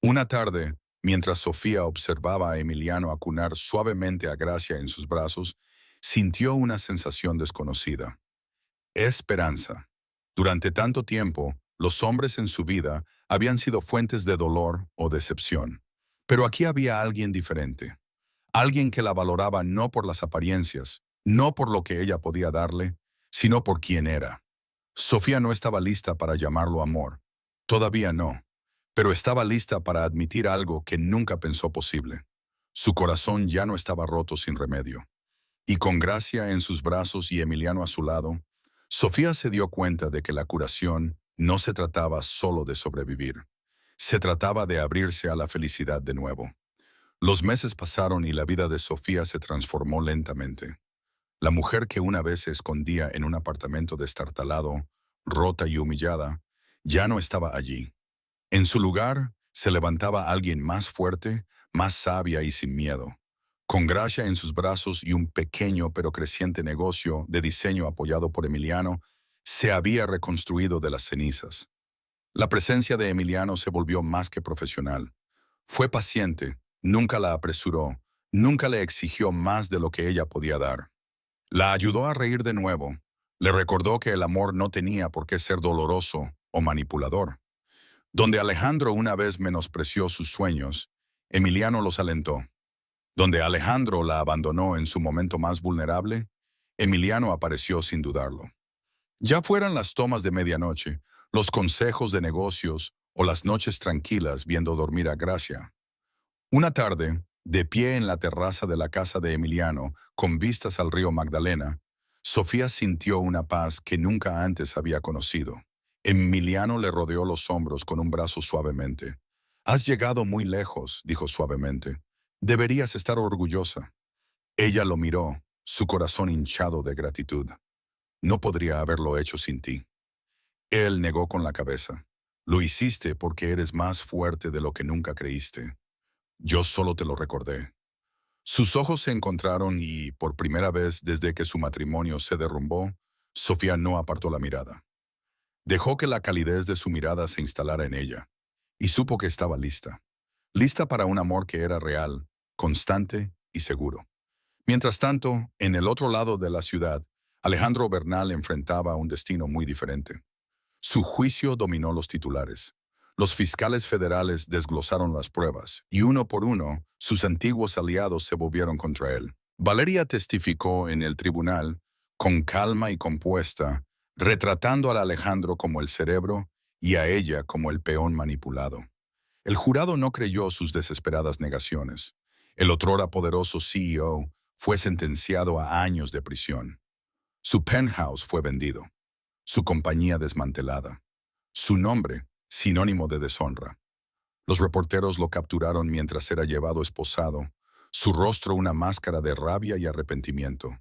Una tarde, mientras Sofía observaba a Emiliano acunar suavemente a Gracia en sus brazos, sintió una sensación desconocida. Esperanza. Durante tanto tiempo, los hombres en su vida habían sido fuentes de dolor o decepción. Pero aquí había alguien diferente. Alguien que la valoraba no por las apariencias, no por lo que ella podía darle, sino por quién era. Sofía no estaba lista para llamarlo amor. Todavía no. Pero estaba lista para admitir algo que nunca pensó posible. Su corazón ya no estaba roto sin remedio. Y con Gracia en sus brazos y Emiliano a su lado, Sofía se dio cuenta de que la curación no se trataba solo de sobrevivir. Se trataba de abrirse a la felicidad de nuevo. Los meses pasaron y la vida de Sofía se transformó lentamente. La mujer que una vez se escondía en un apartamento destartalado, rota y humillada, ya no estaba allí. En su lugar se levantaba alguien más fuerte, más sabia y sin miedo. Con Gracia en sus brazos y un pequeño pero creciente negocio de diseño apoyado por Emiliano, se había reconstruido de las cenizas. La presencia de Emiliano se volvió más que profesional. Fue paciente, nunca la apresuró, nunca le exigió más de lo que ella podía dar. La ayudó a reír de nuevo. Le recordó que el amor no tenía por qué ser doloroso o manipulador. Donde Alejandro una vez menospreció sus sueños, Emiliano los alentó. Donde Alejandro la abandonó en su momento más vulnerable, Emiliano apareció sin dudarlo. Ya fueran las tomas de medianoche, los consejos de negocios o las noches tranquilas viendo dormir a Gracia. Una tarde, de pie en la terraza de la casa de Emiliano, con vistas al río Magdalena, Sofía sintió una paz que nunca antes había conocido. Emiliano le rodeó los hombros con un brazo suavemente. Has llegado muy lejos, dijo suavemente. Deberías estar orgullosa. Ella lo miró, su corazón hinchado de gratitud. No podría haberlo hecho sin ti. Él negó con la cabeza. Lo hiciste porque eres más fuerte de lo que nunca creíste. Yo solo te lo recordé. Sus ojos se encontraron y, por primera vez desde que su matrimonio se derrumbó, Sofía no apartó la mirada. Dejó que la calidez de su mirada se instalara en ella, y supo que estaba lista. Lista para un amor que era real, constante y seguro. Mientras tanto, en el otro lado de la ciudad, Alejandro Bernal enfrentaba un destino muy diferente. Su juicio dominó los titulares. Los fiscales federales desglosaron las pruebas, y uno por uno, sus antiguos aliados se volvieron contra él. Valeria testificó en el tribunal, con calma y compuesta, retratando a Alejandro como el cerebro y a ella como el peón manipulado. El jurado no creyó sus desesperadas negaciones. El otrora poderoso CEO fue sentenciado a años de prisión. Su penthouse fue vendido, su compañía desmantelada, su nombre sinónimo de deshonra. Los reporteros lo capturaron mientras era llevado esposado, su rostro una máscara de rabia y arrepentimiento.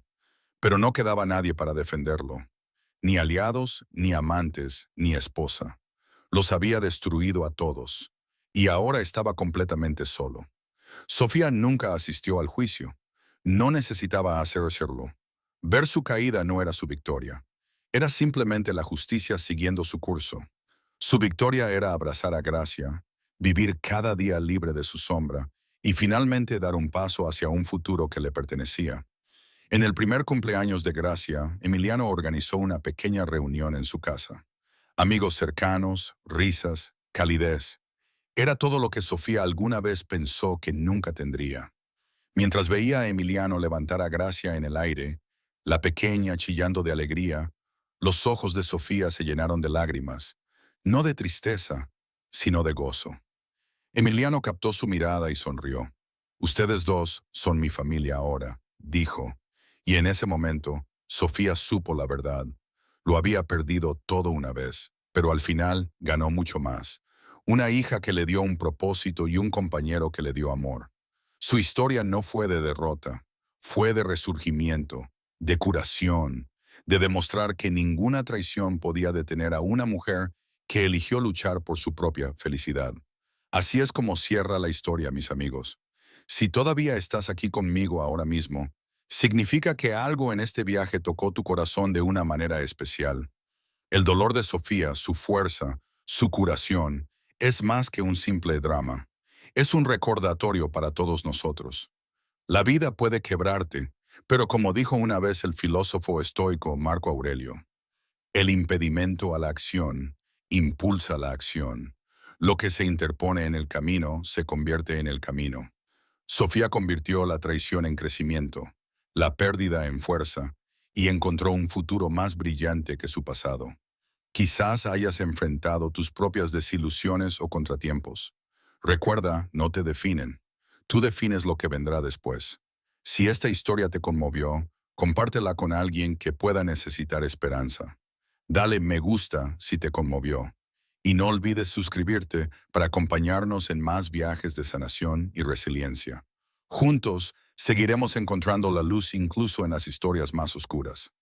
Pero no quedaba nadie para defenderlo, ni aliados, ni amantes, ni esposa. Los había destruido a todos, y ahora estaba completamente solo. Sofía nunca asistió al juicio. No necesitaba hacerlo. Ver su caída no era su victoria. Era simplemente la justicia siguiendo su curso. Su victoria era abrazar a Gracia, vivir cada día libre de su sombra y finalmente dar un paso hacia un futuro que le pertenecía. En el primer cumpleaños de Gracia, Emiliano organizó una pequeña reunión en su casa. Amigos cercanos, risas, calidez. Era todo lo que Sofía alguna vez pensó que nunca tendría. Mientras veía a Emiliano levantar a Gracia en el aire, la pequeña chillando de alegría, los ojos de Sofía se llenaron de lágrimas, no de tristeza, sino de gozo. Emiliano captó su mirada y sonrió. Ustedes dos son mi familia ahora, dijo, y en ese momento, Sofía supo la verdad. Lo había perdido todo una vez, pero al final ganó mucho más. Una hija que le dio un propósito y un compañero que le dio amor. Su historia no fue de derrota, fue de resurgimiento, de curación, de demostrar que ninguna traición podía detener a una mujer que eligió luchar por su propia felicidad. Así es como cierra la historia, mis amigos. Si todavía estás aquí conmigo ahora mismo, significa que algo en este viaje tocó tu corazón de una manera especial. El dolor de Sofía, su fuerza, su curación, es más que un simple drama. Es un recordatorio para todos nosotros. La vida puede quebrarte, pero como dijo una vez el filósofo estoico Marco Aurelio, el impedimento a la acción impulsa la acción. Lo que se interpone en el camino se convierte en el camino. Sofía convirtió la traición en crecimiento, la pérdida en fuerza, y encontró un futuro más brillante que su pasado. Quizás hayas enfrentado tus propias desilusiones o contratiempos. Recuerda, no te definen. Tú defines lo que vendrá después. Si esta historia te conmovió, compártela con alguien que pueda necesitar esperanza. Dale me gusta si te conmovió. Y no olvides suscribirte para acompañarnos en más viajes de sanación y resiliencia. Juntos, seguiremos encontrando la luz incluso en las historias más oscuras.